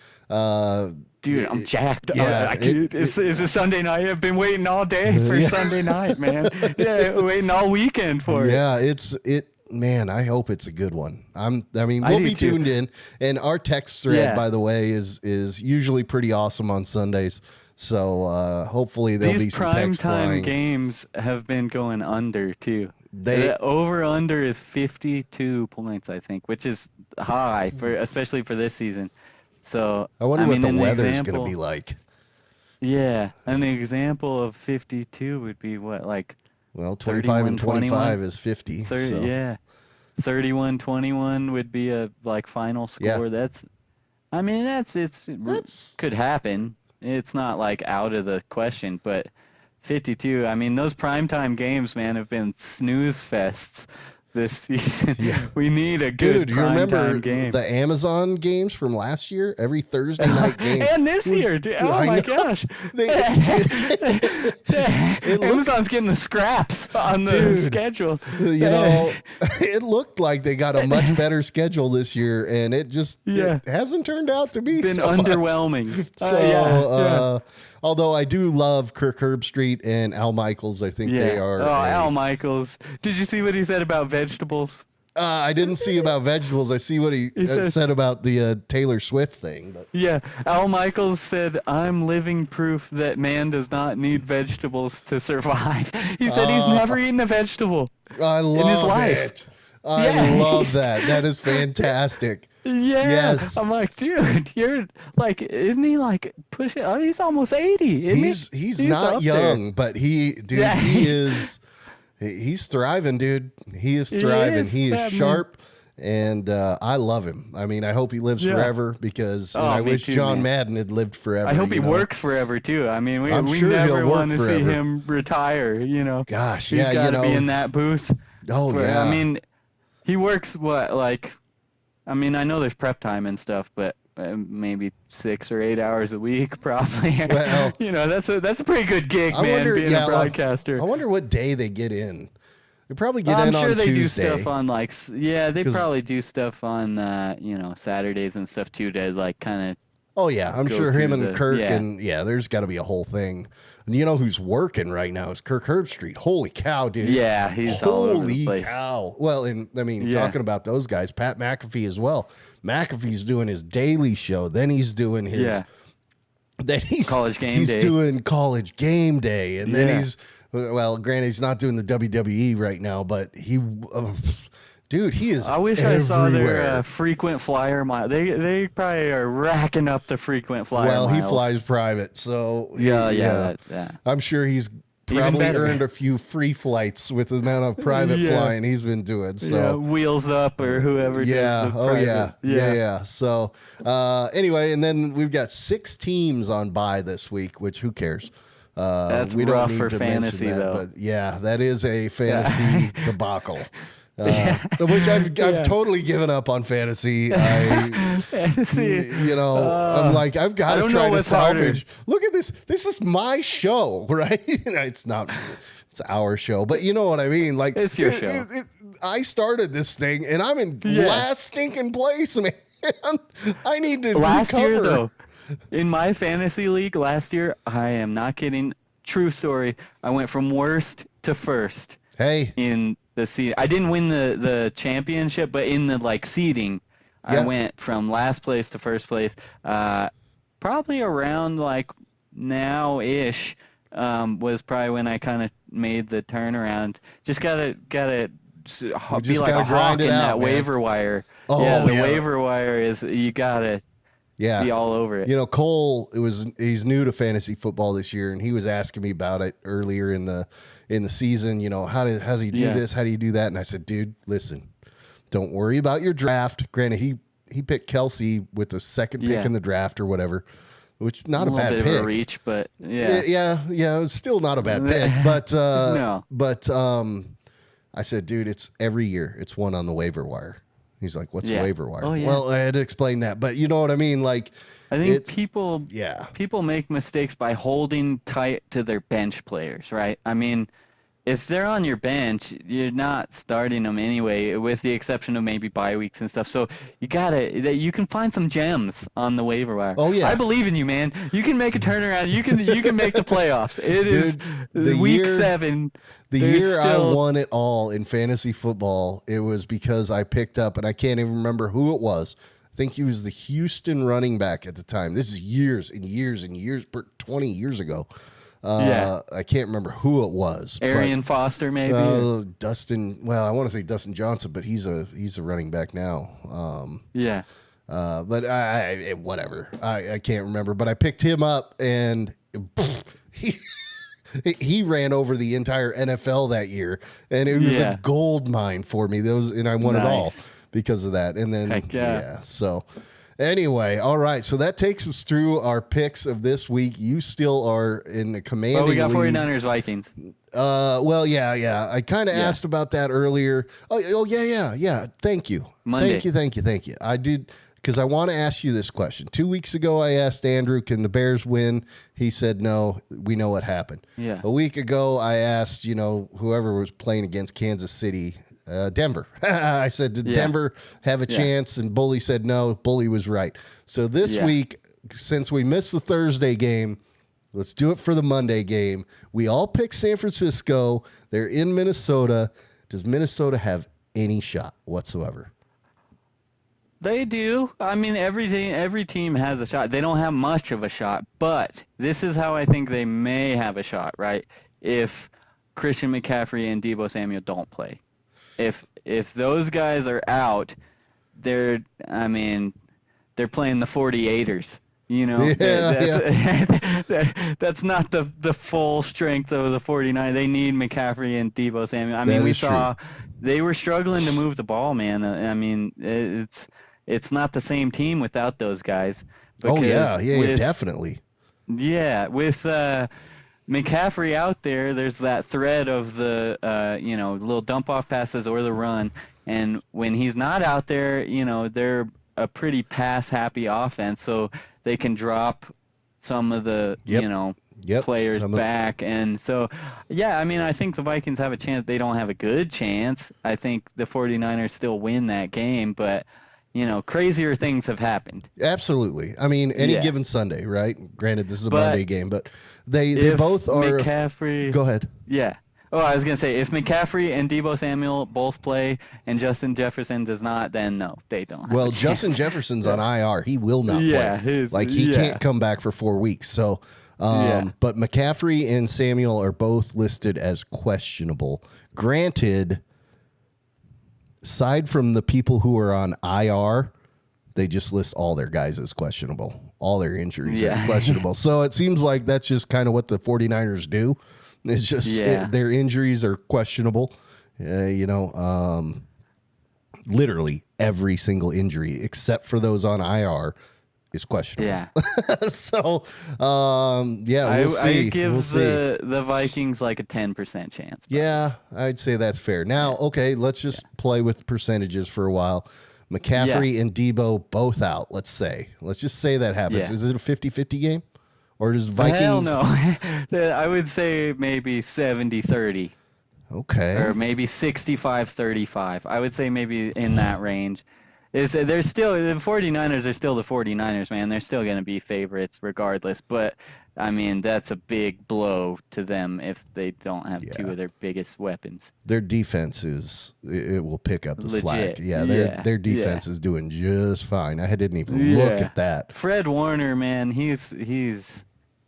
Dude, I'm jacked. Yeah, it's a Sunday night. I've been waiting all day for Sunday night, man. Yeah, waiting all weekend for it. Yeah, man, I hope it's a good one. We'll be tuned in, and our text thread, by the way, is usually pretty awesome on Sundays. So hopefully there'll be some text flying. These primetime games have been going under too. The over/under is 52 points, I think, which is high especially for this season. So I wonder what the weather's going to be like. Yeah, and the example of 52 would be what, like? Well, 25 and 25 is 50. 30, yeah, 31-21 would be a like final score. Yeah. That's could happen. It's not like out of the question, but 52. I mean, those primetime games, man, have been snooze fests this season. Yeah. We need a good you remember game. The Amazon games from last year? Every Thursday night game. And this year, dude. Oh my gosh. Amazon's getting the scraps on the schedule. You know, it looked like they got a much better schedule this year, and it just it hasn't turned out to be been so underwhelming. Much. So, although I do love Kirk Herbstreit and Al Michaels, I think they are. Al Michaels. Did you see what he said about vegetables? I didn't see about vegetables. I see what he said about the Taylor Swift thing. But Yeah, Al Michaels said, "I'm living proof that man does not need vegetables to survive." He said he's never eaten a vegetable I in his love life. it. I Yeah. love that. That is fantastic. Yeah, Yes. I'm like, dude, you're like, isn't he like pushing? Oh, he's almost 80, isn't He's he? not up there. young, but dude, Yeah. he's thriving, dude. He is thriving. He is I mean- sharp, and I love him. I mean, I hope he lives forever because and Oh, I me wish too, John man. Madden had lived forever. I hope he you know? works forever too. I mean, we I'm sure never he'll work want to see forever. him retire. You know, Gosh, he's yeah, got you to know. be in that booth. Oh For- yeah. I mean, he works I mean, I know there's prep time and stuff, but maybe 6 or 8 hours a week, probably. Well, you know, that's a pretty good gig, I man. wonder- being yeah, a well, broadcaster. I wonder what day they get in. They probably get I'm in sure on they Tuesday. do stuff on they 'Cause- probably do stuff on Saturdays and stuff too to like kind of. Oh yeah, I'm go sure him through and the- Kirk yeah. and there's got to be a whole thing. And you know who's working right now is Kirk Herbstreit. Holy cow, dude! Yeah, he's all over Holy the place. cow! Well, and I mean, Yeah. talking about those guys, Pat McAfee as well. McAfee's doing his daily show. Then he's doing his. Yeah. Then he's College Game he's Day. doing College Game Day, and then Yeah. he's granted he's not doing the WWE right now, but dude, he is. I wish I saw everywhere. their frequent flyer mile. They probably are racking up the frequent flyer Well, he miles. flies private, so Yeah. I'm sure he's probably better. earned a few free flights with the amount of private Yeah. flying he's been doing. Yeah, So Wheels Up or whoever. yeah, does the oh private. yeah. So anyway, and then we've got 6 teams on bye this week, which who cares? That's we don't rough need for to fantasy, mention that, though. but yeah, that is a fantasy debacle. Which I've totally given up on fantasy. Fantasy. I'm like, I've got I to don't try know to what's harder. salvage. Look at this. This is my show, right? It's not. It's our show, but you know what I mean. Like, It's your show. I started this thing, and I'm in Yeah. last stinking place, man. I need to Last recover. year, though, in my fantasy league last year, I am not kidding. True story. I went from worst to first Hey, in the seed. I didn't win the championship, but in the seeding, Yeah. I went from last place to first place. Probably around now-ish was probably when I kind of made the turnaround. Just gotta be just like gotta a hawk grind it in out, that man. waiver wire. Oh, yeah, the yeah. waiver wire is you gotta yeah. be all over it. You know, Cole, he's new to fantasy football this year, and he was asking me about it earlier in the season. You know, how do you do Yeah. this? How do you do that? And I said, dude, listen, don't worry about your draft. Granted, he picked Kelsey with the second pick Yeah. in the draft or whatever, which not a little bad bit pick. of a reach, but yeah. Yeah, it's still not a bad pick. But No. I said, dude, it's every year. It's one on the waiver wire. He's like, what's Yeah. the waiver wire? Oh, yeah. Well, I had to explain that, but you know what I mean? Like, I think it's- people yeah. make mistakes by holding tight to their bench players, right? I mean, if they're on your bench, you're not starting them anyway, with the exception of maybe bye weeks and stuff. So you can find some gems on the waiver wire. Oh, yeah. I believe in you, man. You can make a turnaround. You can make the playoffs. It Dude, is the week year- 7. The There's year I still- won it all in fantasy football, it was because I picked up, and I can't even remember who it was. I think he was the Houston running back at the time. This is years and years and years, 20 years ago. I can't remember who it was. but- Arian Foster, maybe. Dustin. Well, I want to say Dustin Johnson, but he's a running back now. Yeah. But I whatever. I can't remember. But I picked him up, and he ran over the entire NFL that year, and it was Yeah. a gold mine for me. And I won it all Nice. because of that. And then Heck yeah. So anyway, all right. So that takes us through our picks of this week. You still are in the commanding Well, we got lead. 49ers Vikings. Well, yeah. I kind of asked about that earlier. Oh, yeah. Thank you. Monday. Thank you. I did, because I want to ask you this question. 2 weeks ago, I asked Andrew, can the Bears win? He said, no, we know what happened. Yeah. A week ago, I asked, whoever was playing against Kansas City, Denver. I said, did Yeah. Denver have a chance? And Bully said, no, Bully was right. So this Yeah. week, since we missed the Thursday game, let's do it for the Monday game. We all picked San Francisco. They're in Minnesota. Does Minnesota have any shot whatsoever. They do. I mean, every team has a shot. They don't have much of a shot, but this is how I think they may have a shot, right? If Christian McCaffrey and Deebo Samuel don't play. If those guys are out, they're playing the 48ers. You know, that's not the full strength of the 49. They need McCaffrey and Deebo Samuel. I mean, we saw they were struggling to move the ball, man. I mean, it's not the same team without those guys. Definitely. Yeah, with McCaffrey out there, there's that threat of the little dump off passes or the run, and when he's not out there, they're a pretty pass happy offense, so they can drop some of the players back. And so I think the Vikings have a chance. They don't have a good chance. I think the 49ers still win that game, but crazier things have happened. Absolutely. I mean, any given Sunday, right? Granted, this is a Monday game, but they both are. McCaffrey. Go ahead. Yeah. Oh, I was going to say, if McCaffrey and Deebo Samuel both play and Justin Jefferson does not, then no, they don't have a chance. Justin Jefferson's on IR. He will not play. He can't come back for 4 weeks. So, but McCaffrey and Samuel are both listed as questionable. Granted, aside from the people who are on IR, they just list all their guys as questionable. All their injuries are questionable. So it seems like that's just kind of what the 49ers do. It's just their injuries are questionable. Literally every single injury except for those on IR is questionable. Yeah. So, we'll see. I give the Vikings like a 10% chance. Yeah, I'd say that's fair. Now, okay, let's just play with percentages for a while. McCaffrey and Deebo both out, let's just say that happens. Is it a 50-50 game? Or does Vikings... Hell no. I would say maybe 70-30. Okay. Or maybe 65-35. I would say maybe in that range. They're still, the 49ers are still the 49ers, man. They're still going to be favorites regardless. But, I mean, that's a big blow to them if they don't have two of their biggest weapons. Their defense it will pick up the slack. Yeah, their defense is doing just fine. I didn't even look at that. Fred Warner, man, he's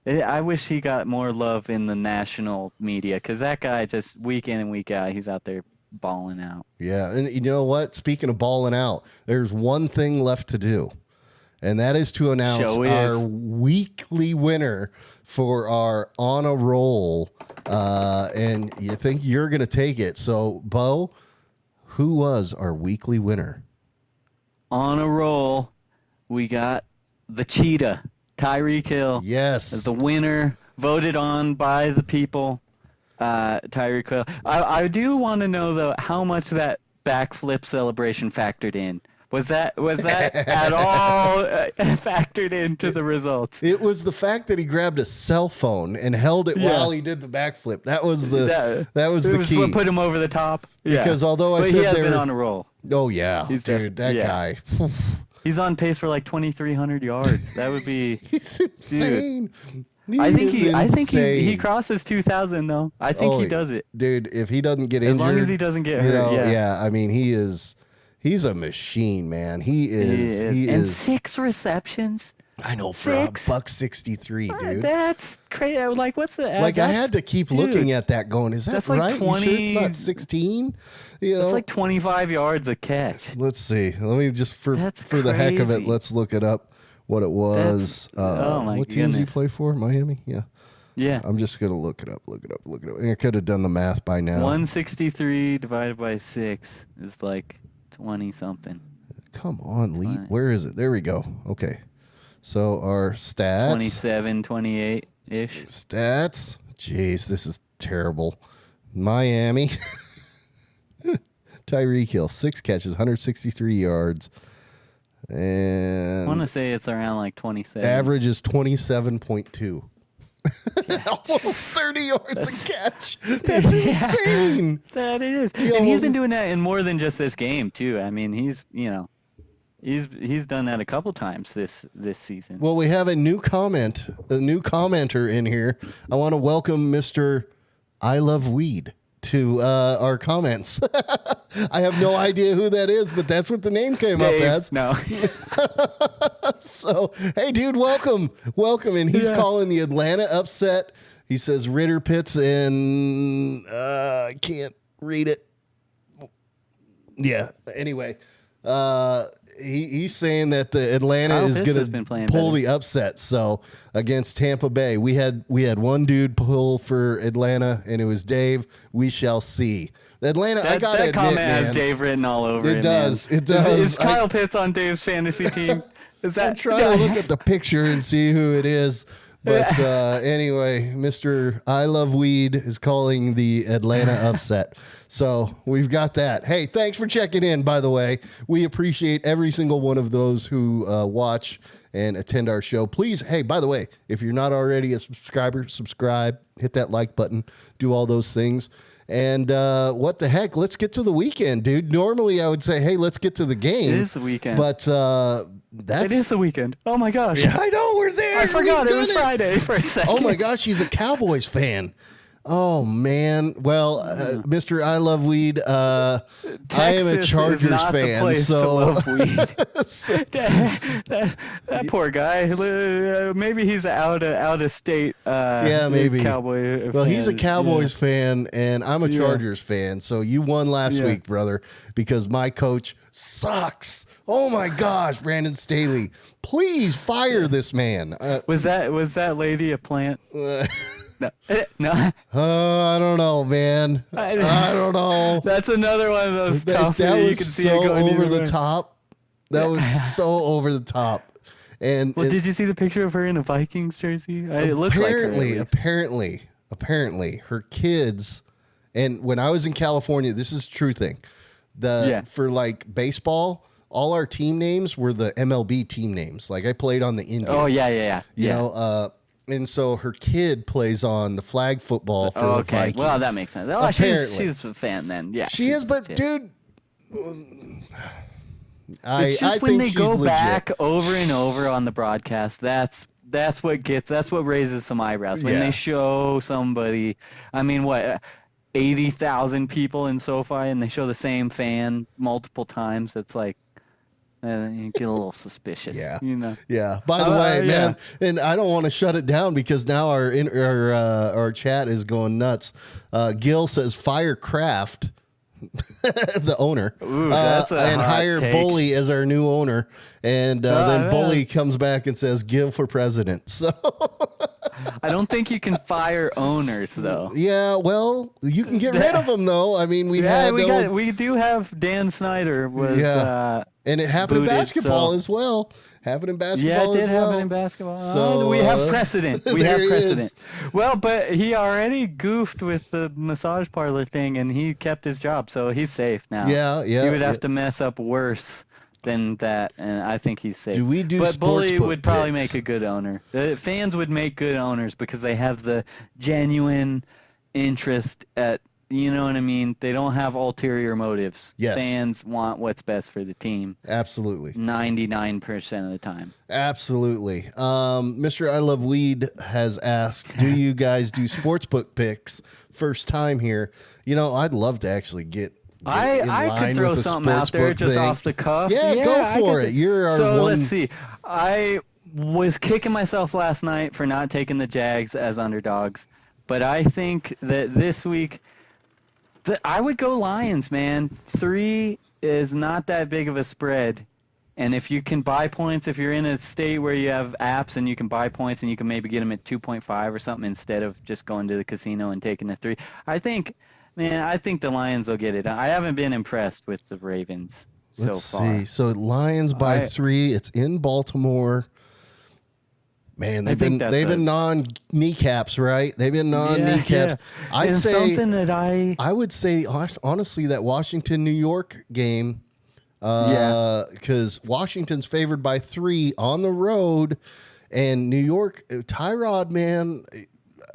I wish he got more love in the national media, because that guy just week in and week out, he's out there balling out. Yeah, and you know what? Speaking of balling out, there's one thing left to do, and that is to announce our weekly winner for our On a Roll. And you think you're going to take it. So, Bo, who was our weekly winner? On a Roll, we got the Cheetah. Tyreek Hill, yes, as the winner, voted on by the people. Tyreek Hill. I do want to know though how much that backflip celebration factored in. Was that at all factored into the results? It was the fact that he grabbed a cell phone and held it while he did the backflip. That was the key. What put him over the top. Because although he has been on a roll. Oh yeah, dude, that guy. He's on pace for like 2,300 yards. That would be. He's insane. I think he crosses 2,000 though. I think he does it, dude. If he doesn't get injured, as long as he doesn't get hurt. I mean, he's a machine, man. He is. And 6 receptions. I know, for $163, dude. That's crazy. Like, what's the? Like, I had to keep looking at that, going, is that right? 20, you sure it's not 16? It's like 25 yards a catch. Let's see. Let me just for the heck of it, let's look it up. What it was. What team did he play for? Miami. Yeah. Yeah. I'm just gonna look it up. And I could have done the math by now. 163 divided by 6 is like 20 something. Come on, Lee. Where is it? There we go. Okay. So our stats. 27, 28-ish. Stats. Jeez, this is terrible. Miami. Tyreek Hill, 6 catches, 163 yards. And I want to say it's around like 27. Average is 27.2. Almost 30 yards a catch. That's insane. That is. And he's been doing that in more than just this game, too. I mean, he's done that a couple times this season. Well, we have a new commenter in here. I want to welcome Mr. I Love Weed to our comments. I have no idea who that is, but that's what the name came up as. No. So, hey, dude, welcome. And he's calling the Atlanta upset. He says Ritter Pitts and I can't read it. Yeah. Anyway, he's saying that the Atlanta Kyle is Pitts going has been to playing pull better. the upset. So against Tampa Bay, we had one dude pull for Atlanta, and it was Dave. We shall see. Atlanta, I gotta that admit, comment man, has Dave written all over it it. does. Man. It does. Is Kyle Pitts on Dave's fantasy team? Is that I'm trying to look at the picture and see who it is. But anyway, Mr. I Love Weed is calling the Atlanta upset. So we've got that. Hey, thanks for checking in, by the way. We appreciate every single one of those who watch and attend our show. Please, hey, by the way, if you're not already a subscriber, subscribe, hit that like button, do all those things. And what the heck? Let's get to the weekend, dude. Normally, I would say, hey, let's get to the game. It is the weekend. But It is the weekend. Oh, my gosh. Yeah, I know. We're there. I forgot We've it was done Friday for a second. Oh, my gosh. He's a Cowboys fan. Oh, man. Well, Mr. I Love Weed, I am a Texas Chargers is not the fan. place So to love weed. that poor guy. Maybe he's out of state. Yeah, maybe. Cowboy. Well, he's a fan. Cowboys fan, and I'm a Chargers fan. So you won last week, brother, because my coach sucks. Oh my gosh, Brandon Staley! Please fire this man. Was that lady a plant? No. No. I don't know, man. I don't know. That's another one of those tough That you was can see so it going over either the way. top. That was so over the top. And Well, did you see the picture of her in a Vikings jersey? It looked like her. At least. Apparently, her kids. And when I was in California, this is a true thing. For like baseball, all our team names were the MLB team names. Like I played on the Indians. Oh yeah. You know, and so her kid plays on the flag football for the Vikings. Well, that makes sense. Oh, Apparently. she's a fan then. Yeah. She is, but dude, It's just I when think they she's go legit. back over and over on the broadcast, that's what raises some eyebrows. When they show somebody, I mean, what, 80,000 people in SoFi, and they show the same fan multiple times, it's like, you get a little suspicious. Yeah. You know. Yeah. By the way, man, and I don't want to shut it down because now our chat is going nuts. Gil says fire Kraft, the owner, Ooh, that's a and hot hire take. Bully as our new owner. And then Bully comes back and says Gil for president. So I don't think you can fire owners though. yeah, well, you can get rid of them though. I mean, we do have Dan Snyder was and it happened in booted, basketball so- as well. Happened in basketball Yeah, it did as well. happen in basketball. So, we have precedent. We have there he precedent. is. Well, but he already goofed with the massage parlor thing, and he kept his job, so he's safe now. Yeah. He would have to mess up worse than that, and I think he's safe. Do we do But Bully sportsbook would probably picks? make a good owner. The fans would make good owners because they have the genuine interest at. You know what I mean? They don't have ulterior motives. Yes. Fans want what's best for the team Absolutely. 99% of the time. Absolutely. Mr. I Love Weed has asked, do you guys do sportsbook picks? First time here. You know, I'd love to actually get in I line could throw with a something out there sportsbook just thing. off the cuff. Yeah, go for it. You're our so one. let's see. I was kicking myself last night for not taking the Jags as underdogs, but I think that this week I would go Lions, man. 3 is not that big of a spread. And if you can buy points, if you're in a state where you have apps and you can buy points and you can maybe get them at 2.5 or something instead of just going to the casino and taking the 3, I think the Lions will get it. I haven't been impressed with the Ravens Let's so far. see. So Lions by 3. It's in Baltimore. Man, they've been non kneecaps, right? They've been non kneecaps. Yeah. I'd And say something that I would say honestly that Washington New York game, because Washington's favored by 3 on the road, and New York, Tyrod, man,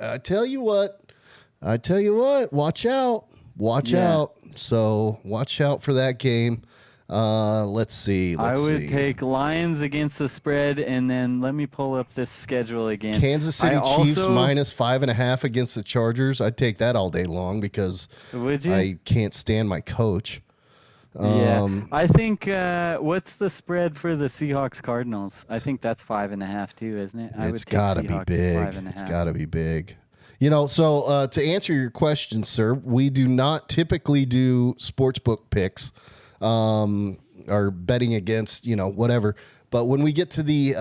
I tell you what, watch out. So watch out for that game. Let's see. I would take Lions against the spread, and then let me pull up this schedule again. Kansas City I Chiefs also- minus 5.5 against the Chargers. I'd take that all day long because Would you? I can't stand my coach. Yeah, I think what's the spread for the Seahawks Cardinals? I think that's 5.5 too, isn't it? It's got to be big. It's got to be big. You know, so to answer your question, sir, we do not typically do sportsbook picks or betting against, you know, whatever. But when we get to the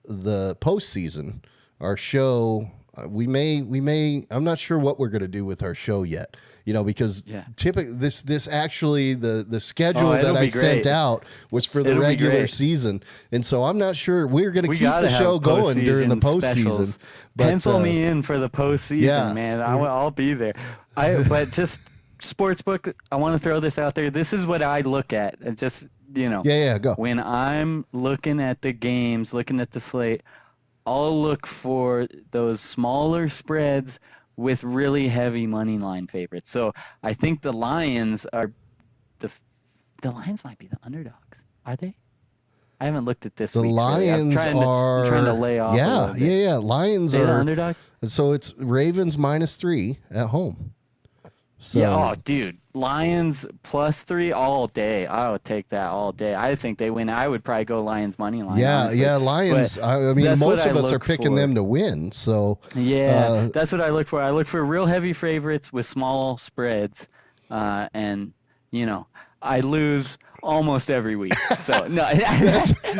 postseason, our show, we may. I'm not sure what we're going to do with our show yet. You know, because typically this actually the schedule that I sent out was for the regular season, and so I'm not sure we're going to keep the show going during the postseason. Pencil me in for the postseason, man. I'll be there. But just sportsbook. I want to throw this out there. This is what I look at. And just go. When I'm looking at the games, looking at the slate, I'll look for those smaller spreads with really heavy money line favorites. So I think the Lions are the Lions might be the underdogs. Are they? I haven't looked at this. The week, Lions really. are I'm trying to lay off. Yeah. Lions They're are the underdogs. So it's Ravens -3 at home. So, yeah. Oh, dude. Lions +3 all day. I would take that all day. I think they win. I would probably go Lions money line. Yeah, honestly. Lions. But I mean, most of us are look picking for. them to win. So that's what I look for. I look for real heavy favorites with small spreads, and I lose almost every week. So no,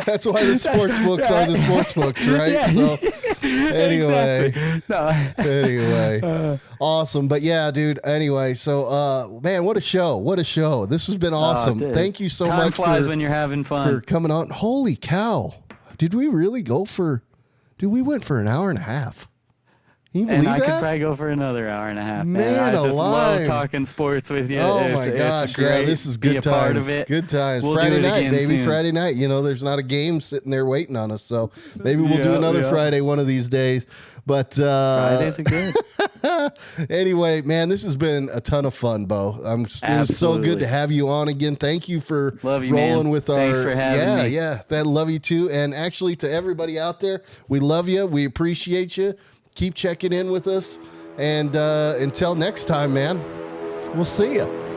that's why the sports books are the sports books, right? Yeah. So anyway, Exactly. anyway, awesome. But yeah, dude. Anyway, so man, what a show! What a show! This has been awesome. Dude. Thank you so Time much flies when you're having fun. for coming on. Holy cow! Did we really go for? Dude, we went for an hour and a half. Can you believe I that? could probably go for another hour and a half. Man I just alive. love talking sports with you. Oh It's- my it's gosh! great Yeah, this is to be good a times. part of it. Good times. We'll Friday do it night, again baby. soon. Friday night. You know, there's not a game sitting there waiting on us. So maybe we'll do another Friday one of these days. But Fridays are good. Anyway, man, this has been a ton of fun, Bo. It was so good to have you on again. Thank you for Love you, rolling man. with Thanks our for having me. Yeah. That love you too. And actually, to everybody out there, we love you. We appreciate you. Keep checking in with us. And until next time, man, we'll see you.